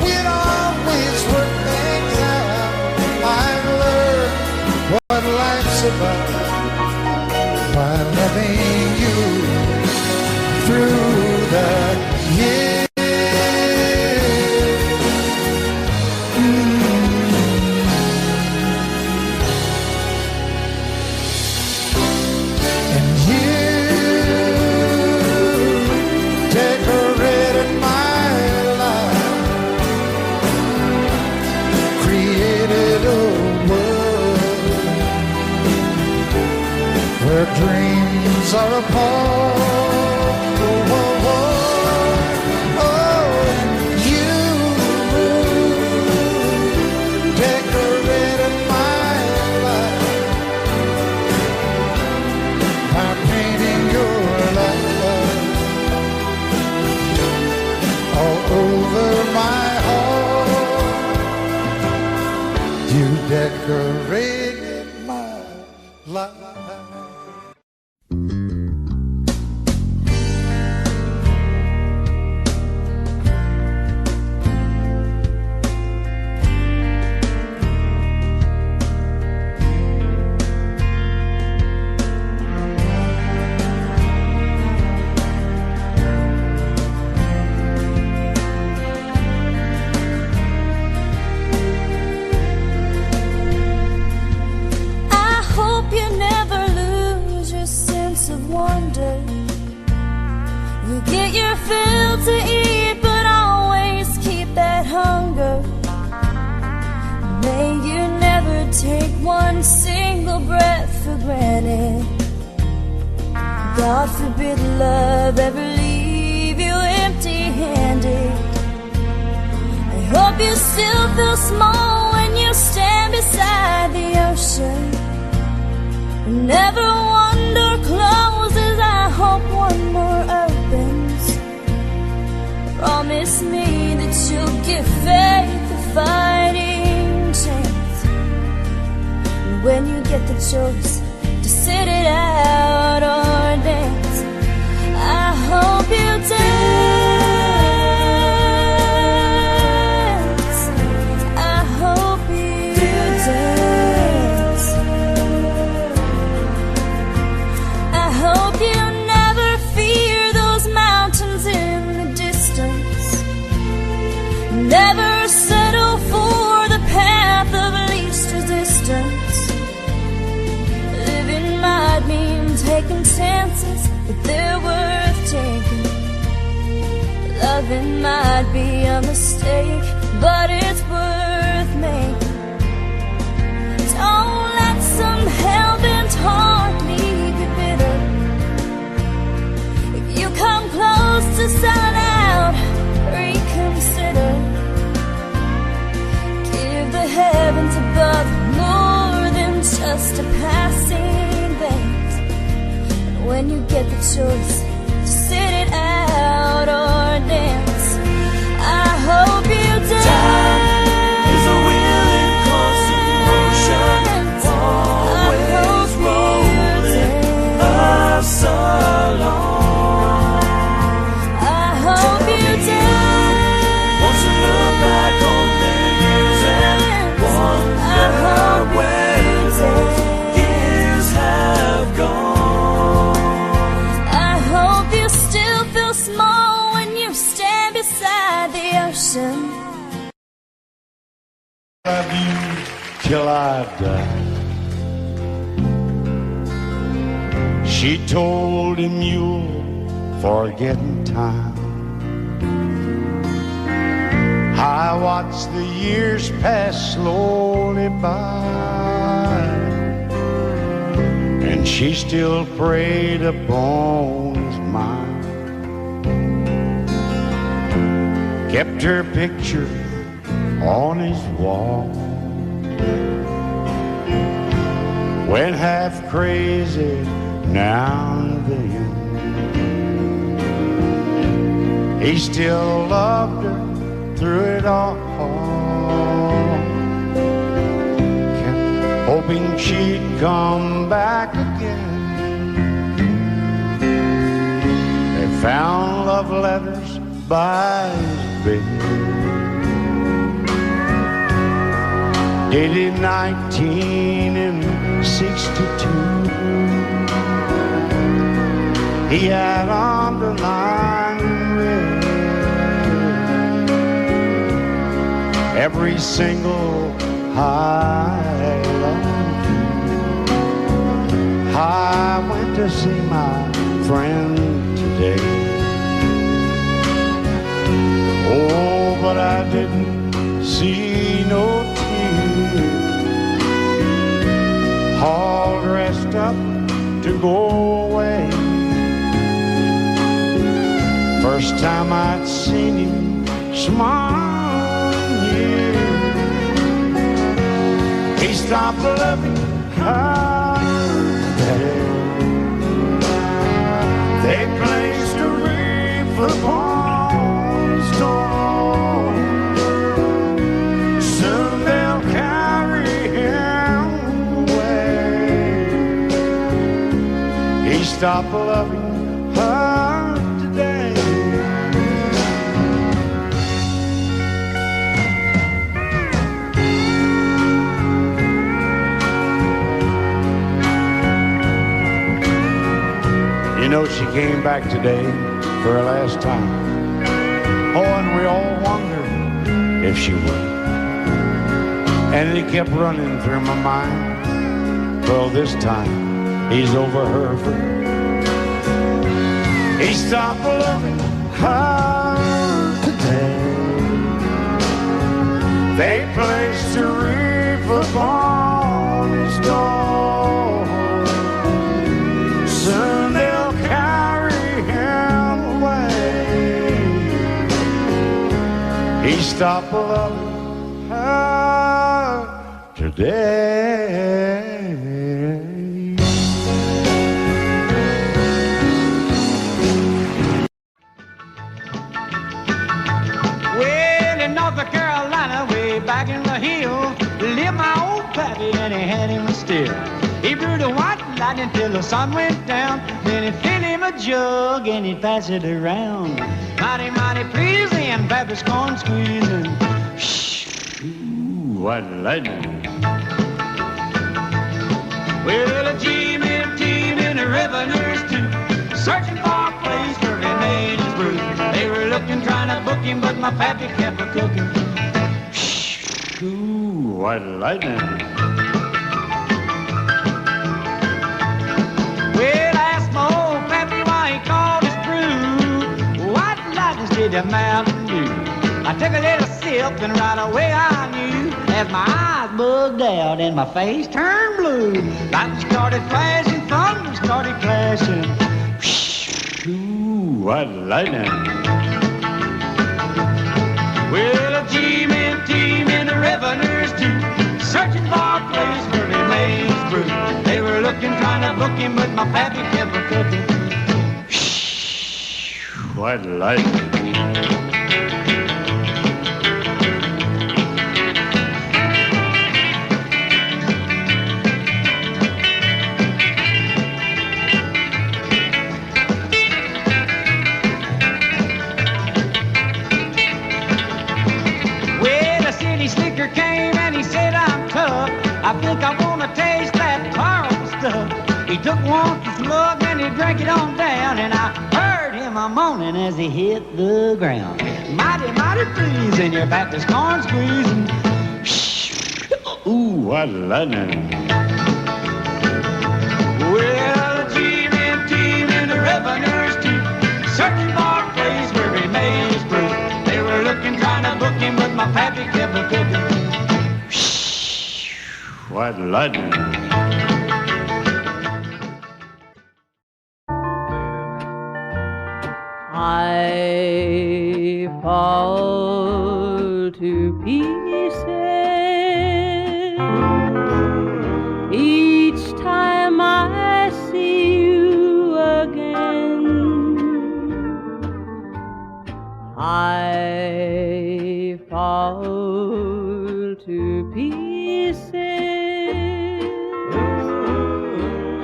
We'd always work things out. I've learned what life's about by loving you through the years. And you decorated my life, created a world where dreams are apart. Oh, oh, oh, oh, you decorated my life by painting your life all over my heart. You decorated my life. I hope you never lose your sense of wonder. You get your fill to eat, but always keep that hunger. May you never take one single breath for granted. God forbid love ever leave you empty-handed. I hope you still feel small when you stand beside the ocean. Never one door closes, I hope one more opens. Promise me that you'll give faith a fighting chance. And when you get the choice to sit it out or dance, I hope you dance. I hope you dance. I hope you never fear those mountains in the distance. Never settle for the path of least resistance. Living might mean taking chances, but they're worth taking. Loving might be a mistake, but it's worth making. Don't let some hell-bent heart leave you bitter. If you come close to selling out, reconsider. Give the heavens above more than just a passing glance. And when you get the choice to sit it out or dance, I hope you dance. Time is a willing constant motion, always rolling us along. I hope you dance. Wants to look back on the years and wonder where those years have gone. I hope you still feel small when you stand beside the ocean. Love you till I die. She told him you'll forget in time. I watched the years pass slowly by, and she still preyed upon his mind. kept her picture on his wall. Went half crazy now and then. He still loved her through it all. Kept hoping she'd come back again. They found love letters by his bed, dated 1962. He had underlined red every single I love you. I went to see my friend today. Oh, but I didn't see no tears, all dressed up to go away. First time I'd seen him smile in years. He stopped loving her today. They placed a wreath upon his door. Soon they'll carry him away. He stopped loving her today. You know, she came back today for her last time. Oh, and we all wondered if she would. And it kept running through my mind. Well, this time he's over her for good. He stopped loving her today. They placed a wreath upon his door. Soon they'll carry him away. He stopped loving her today. Well, in North Carolina, way back in the hill, lived my old pappy, and he had him still. He brewed a white lightning till the sun went down. Then he'd fill him a jug and he'd pass it around. Mighty, mighty pleasing, Baptist corn squeezing. Ooh, what lightning. Well, a team in the revenues too, searching for a place where he made his brew. They were looking, trying to book him, but my pappy kept a cooking. Ooh, what lightning. Well, I asked my old pappy why he called his brew White Lightning did the Mountain Dew. I took a little sip and right away I knew, as my eyes bugged out and my face turned blue. Lightning started flashing, thunder started clashing. Ooh, what lightning. Well, a team in the revenues too, searching for a place where they made his brew. They were looking, trying to book him, but my pappy kept a cooking. What lightning. Well, a city slicker came and he said, I'm tough. I think I want to taste that powerful stuff. He took one slug and he drank it on down, and I heard him a moaning as he hit the ground. Mighty, mighty pleasing, your Baptist corn squeezing. Ooh, what lightning. Well, a team in the revenues too, searching for a place where he made his brew. They were looking, trying to book him, but my pappy kept a cooking. What lightning. I fall to pieces.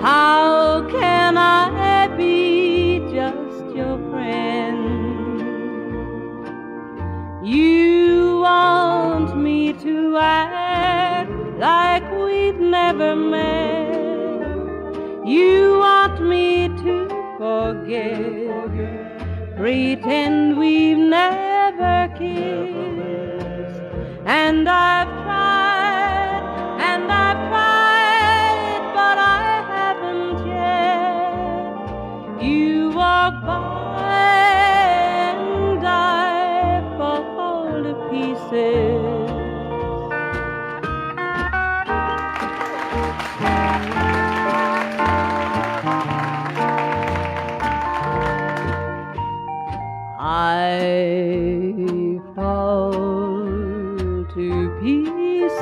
How can I be just your friend? You want me to act like we've never met. You want me to forget, pretend we've never kissed. And I've tried, but I haven't yet. You walk by and I fall to pieces. I fall to pieces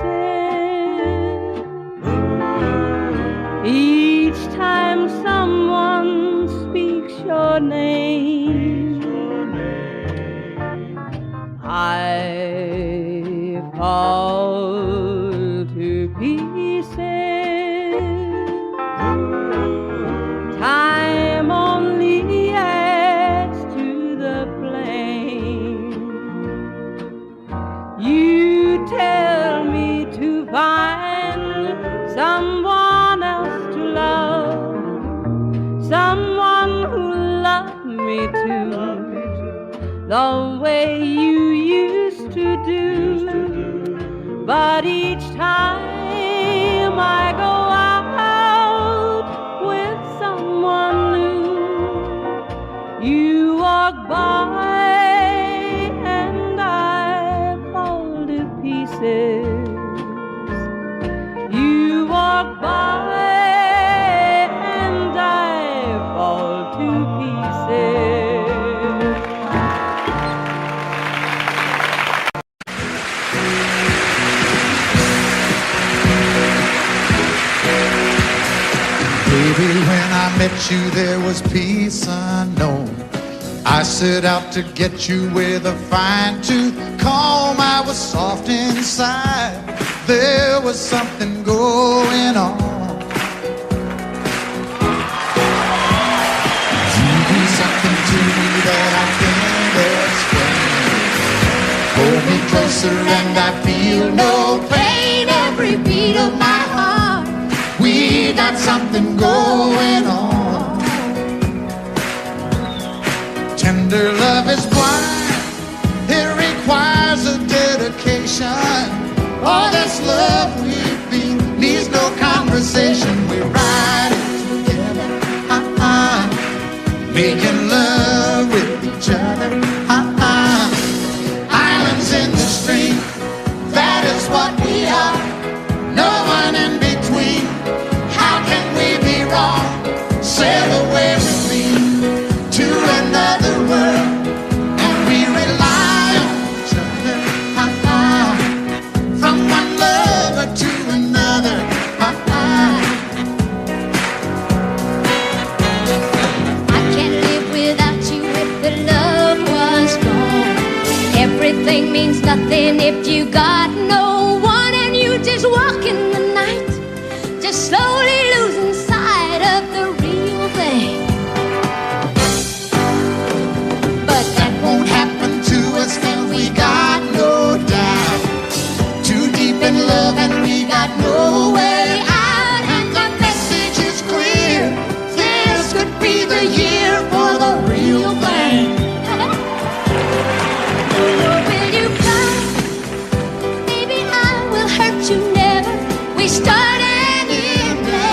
each time someone speaks your name. I fall to pieces. Time only adds to the flame. You tell me to find someone else to love, someone who loved me too, the way you used to do. But each time I go out with someone new, you walk by and I fall to pieces. You walk by and I fall to pieces. Baby, when I met you, there was peace unknown. I set out to get you with a fine-tooth comb. I was soft inside. There was something going on. You do something to me that I can't explain. Hold me closer and I feel no pain. Every beat of my heart, we got something going on. Tender love is blind. It requires a dedication. All this love we feel needs no conversation. We're riding together, making love with each other, Islands in the stream, that is what we are. No one in between. How can we be wrong? Sail away with me to another world, and we rely on each other, from one lover to another, I can't live without you if the love was gone. Everything means nothing if you got no one, and you just walk in the night, just slowly losing sight of the real thing. but that won't happen to us, and we got no doubt. Too deep in love, and we got no way out. And the message is clear. This could be the year for the real thing. Will you come? Maybe I will hurt you never. We started in love.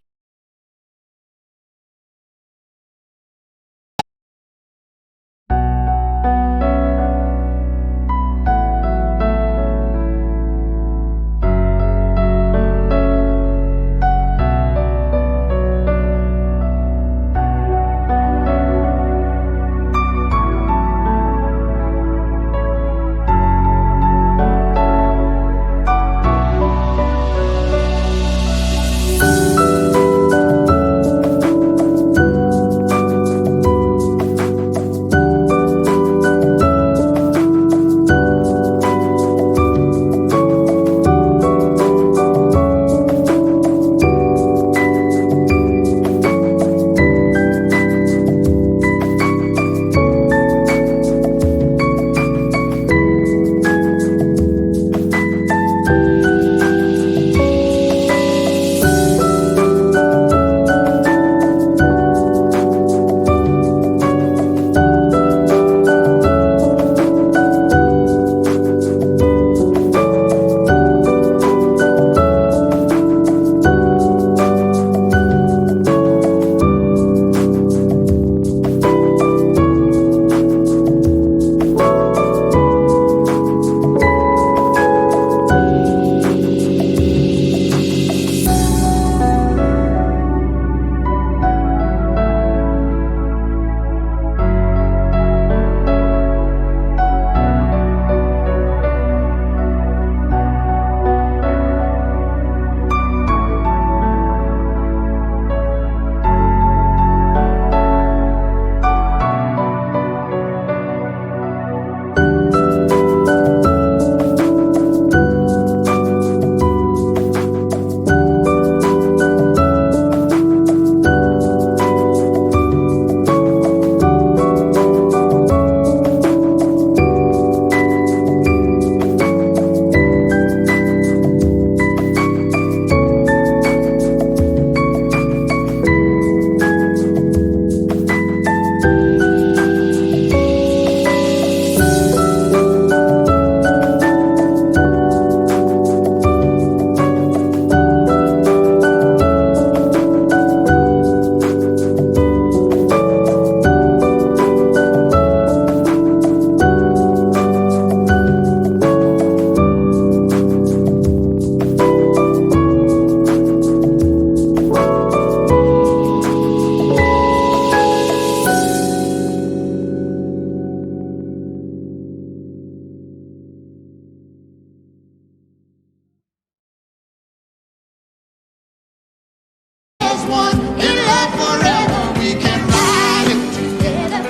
one, in love forever. We can ride it together,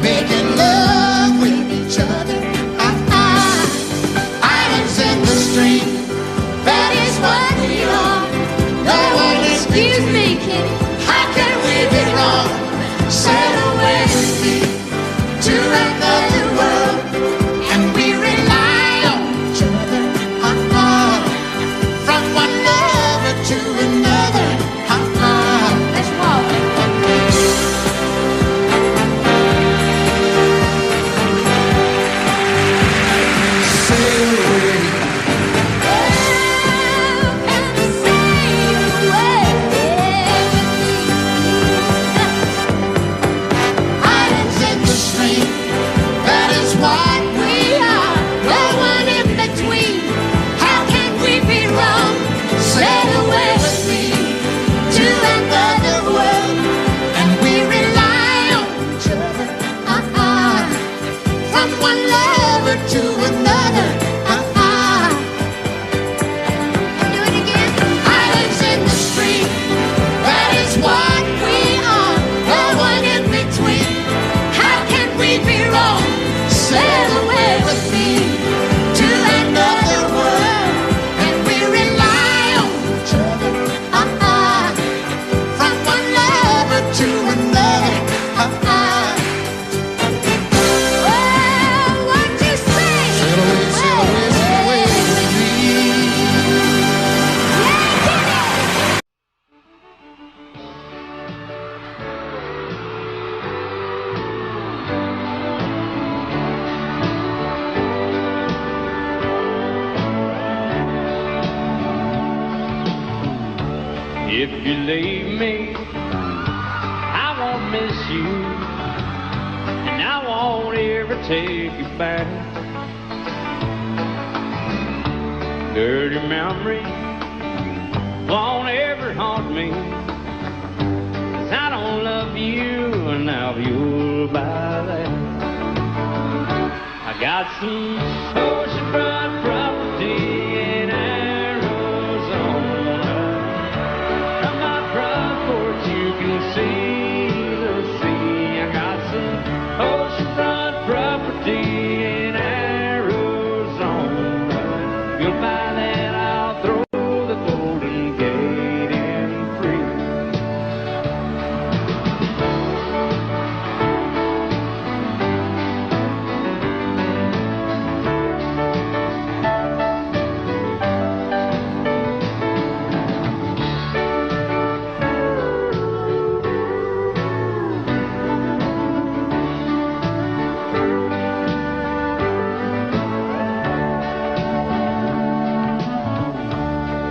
making love with each other. Islands in the stream, that is what we are. No one Excuse me, Kitty. how can we be wrong? Sail away with me to another world, and we rely on each other. From one lover to another. Let's walk. Sail away. Islands in the stream, that is what we are. No one in between. How can we be wrong? Sail away with me to another world, and we rely on each other. From one lover to another. Do it again. Islands in the stream, that is what we are. No one in between. How can we be wrong? Sail away with me to another world, and we rely on each other. From one lover to another. Well, what you say? Sail away, sail away, sail away with me. If you leave me, I won't miss you, and I won't ever take you back. Dirty memories won't ever haunt me, 'cause I don't love you, and now you'll buy that. I got some oceanfront property in Arizona. From my front porch you can see the sea. I got some oceanfront property in Arizona. You'll buy that, I'll throw the Golden Gate in free.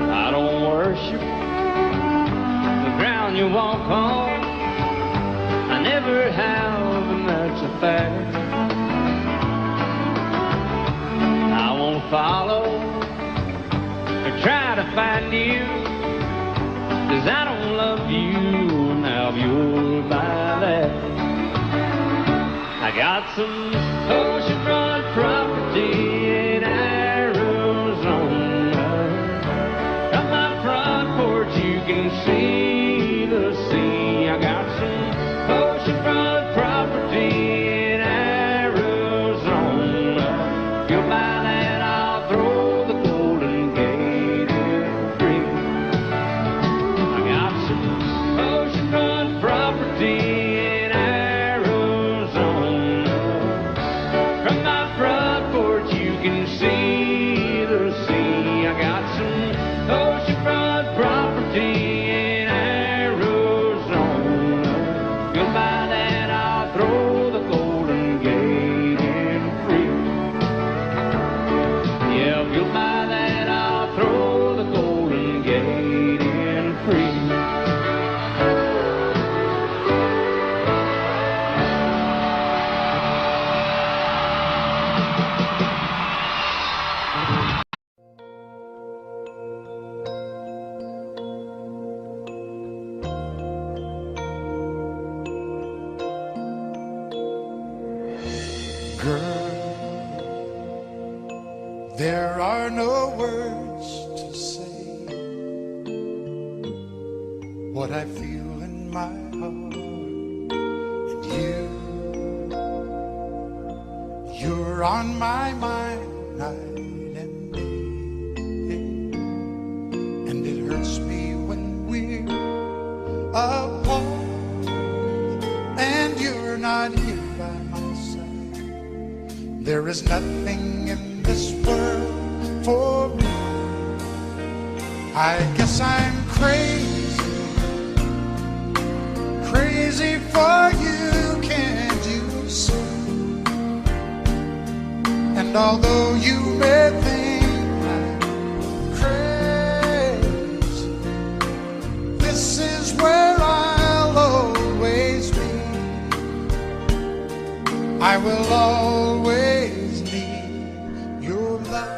I don't worship the ground you walk on. I never have, and that's a fact. I won't follow or try to find you, 'cause I don't love you, now you'll buy that. I got some oceanfront property in Arizona. From my front porch you can see the sea. I got some oceanfront property in Arizona. If you'll buy that, I'll throw the Golden Gate in free. I got some oceanfront property in Arizona. From my front porch you can see the sea. I got some oceanfront property in Arizona. You'll buy that, I'll throw the Golden Gate in free. Yeah, if you'll buy that, I'll throw the Golden Gate in free. There are no words to say what I feel in my heart. And you're on my mind night and day. And it hurts me when we're apart and you're not here by my side. There is nothing in this world for me. I guess I'm crazy, crazy for you, can't you see? And although you may think I'm crazy, this is where I'll always be. I will always need your love.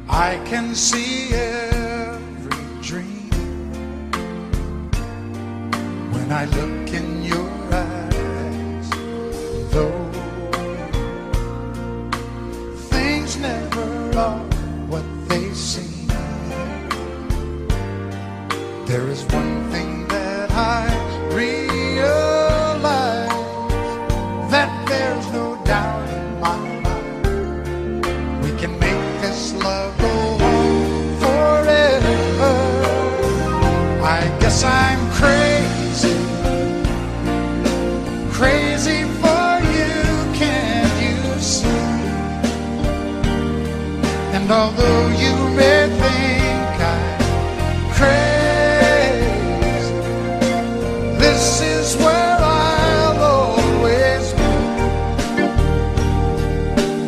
I can see every dream when I look in your eyes. Though things never are what they seem, there is one thing that I realize, that there's no doubt in my mind. We can make this love go on forever. I guess I'm crazy, crazy for you, can't you see? And although you may think I'm crazy, this is where I'll always be.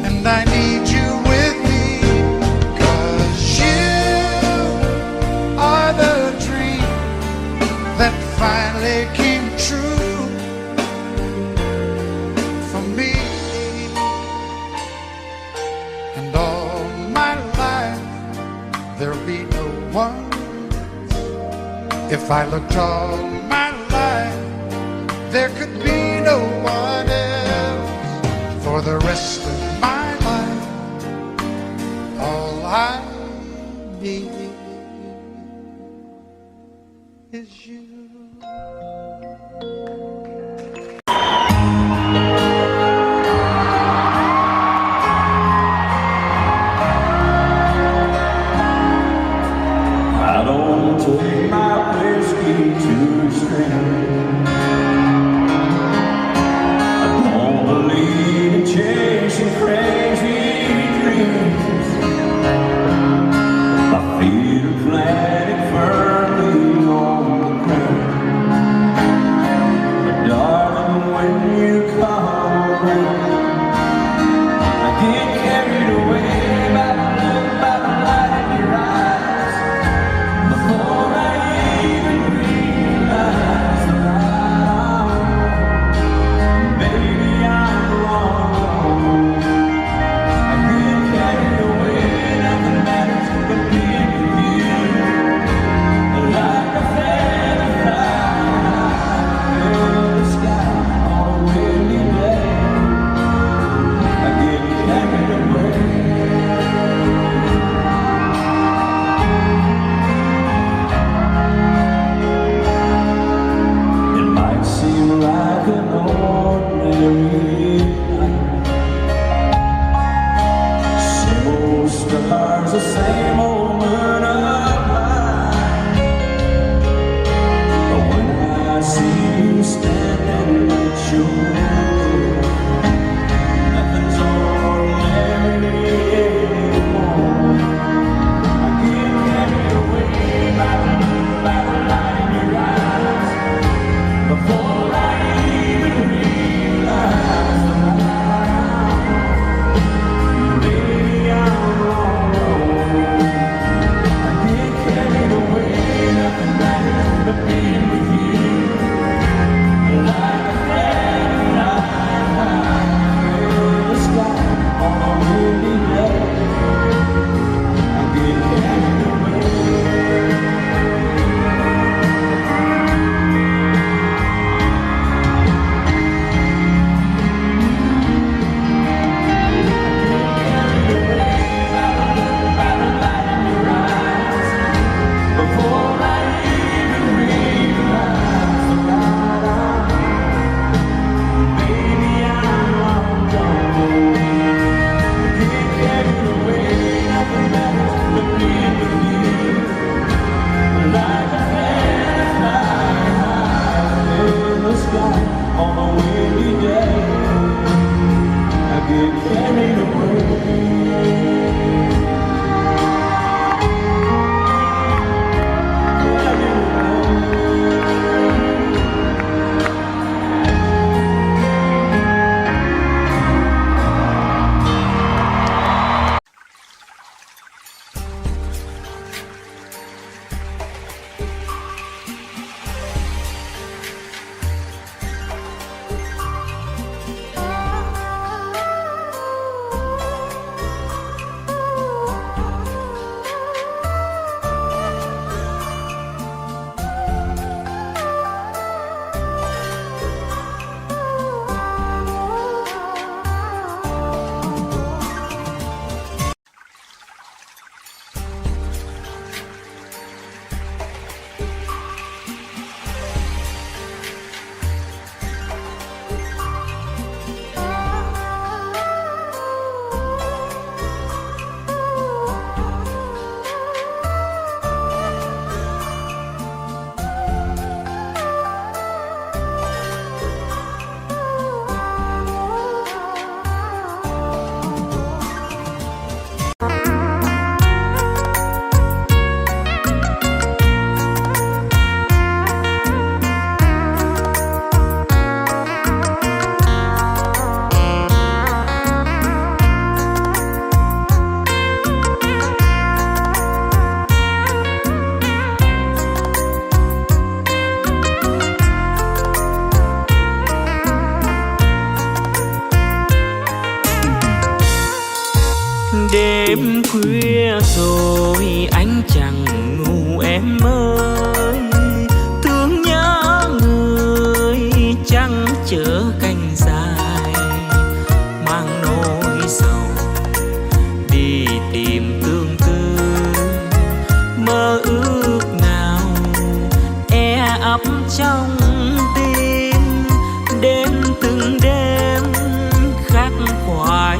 And I need you with me, 'cause you are the dream that finally came true for me. And all my life there'll be no one. If I looked all my life, there could be no one else. For the rest of my life, all I need is you. I don't take my whiskey to extreme. I don't believe in chasing crazy dreams. My feet are planted firmly on the ground. But darling, when you come around, I get carried away by the light in your eyes. Before I even realize that I'm wrong, baby, I'm wrong. I get carried away, nothing matters but being with you. Like a feather flying in the sky on a windy day, I get carried away. It might seem like an ordinary night. Same old stars, the same old moon of light. But when I see you standing at your door, nothing's ordinary anymore. I get carried away by the light in your eyes. Before I even realize that I'm wrong, baby, I'm wrong. I get carried away, nothing matters but being with you. Like a feather flying in the sky on a windy day, I get carried away. night on a windy day. I get carried away. Đêm khuya rồi anh chẳng ngủ em ơi, thương nhớ người trăng chở cành dài, mang nỗi sầu đi tìm tương tư. Mơ ước nào e ấp trong tim, đến từng đêm khắc khoải.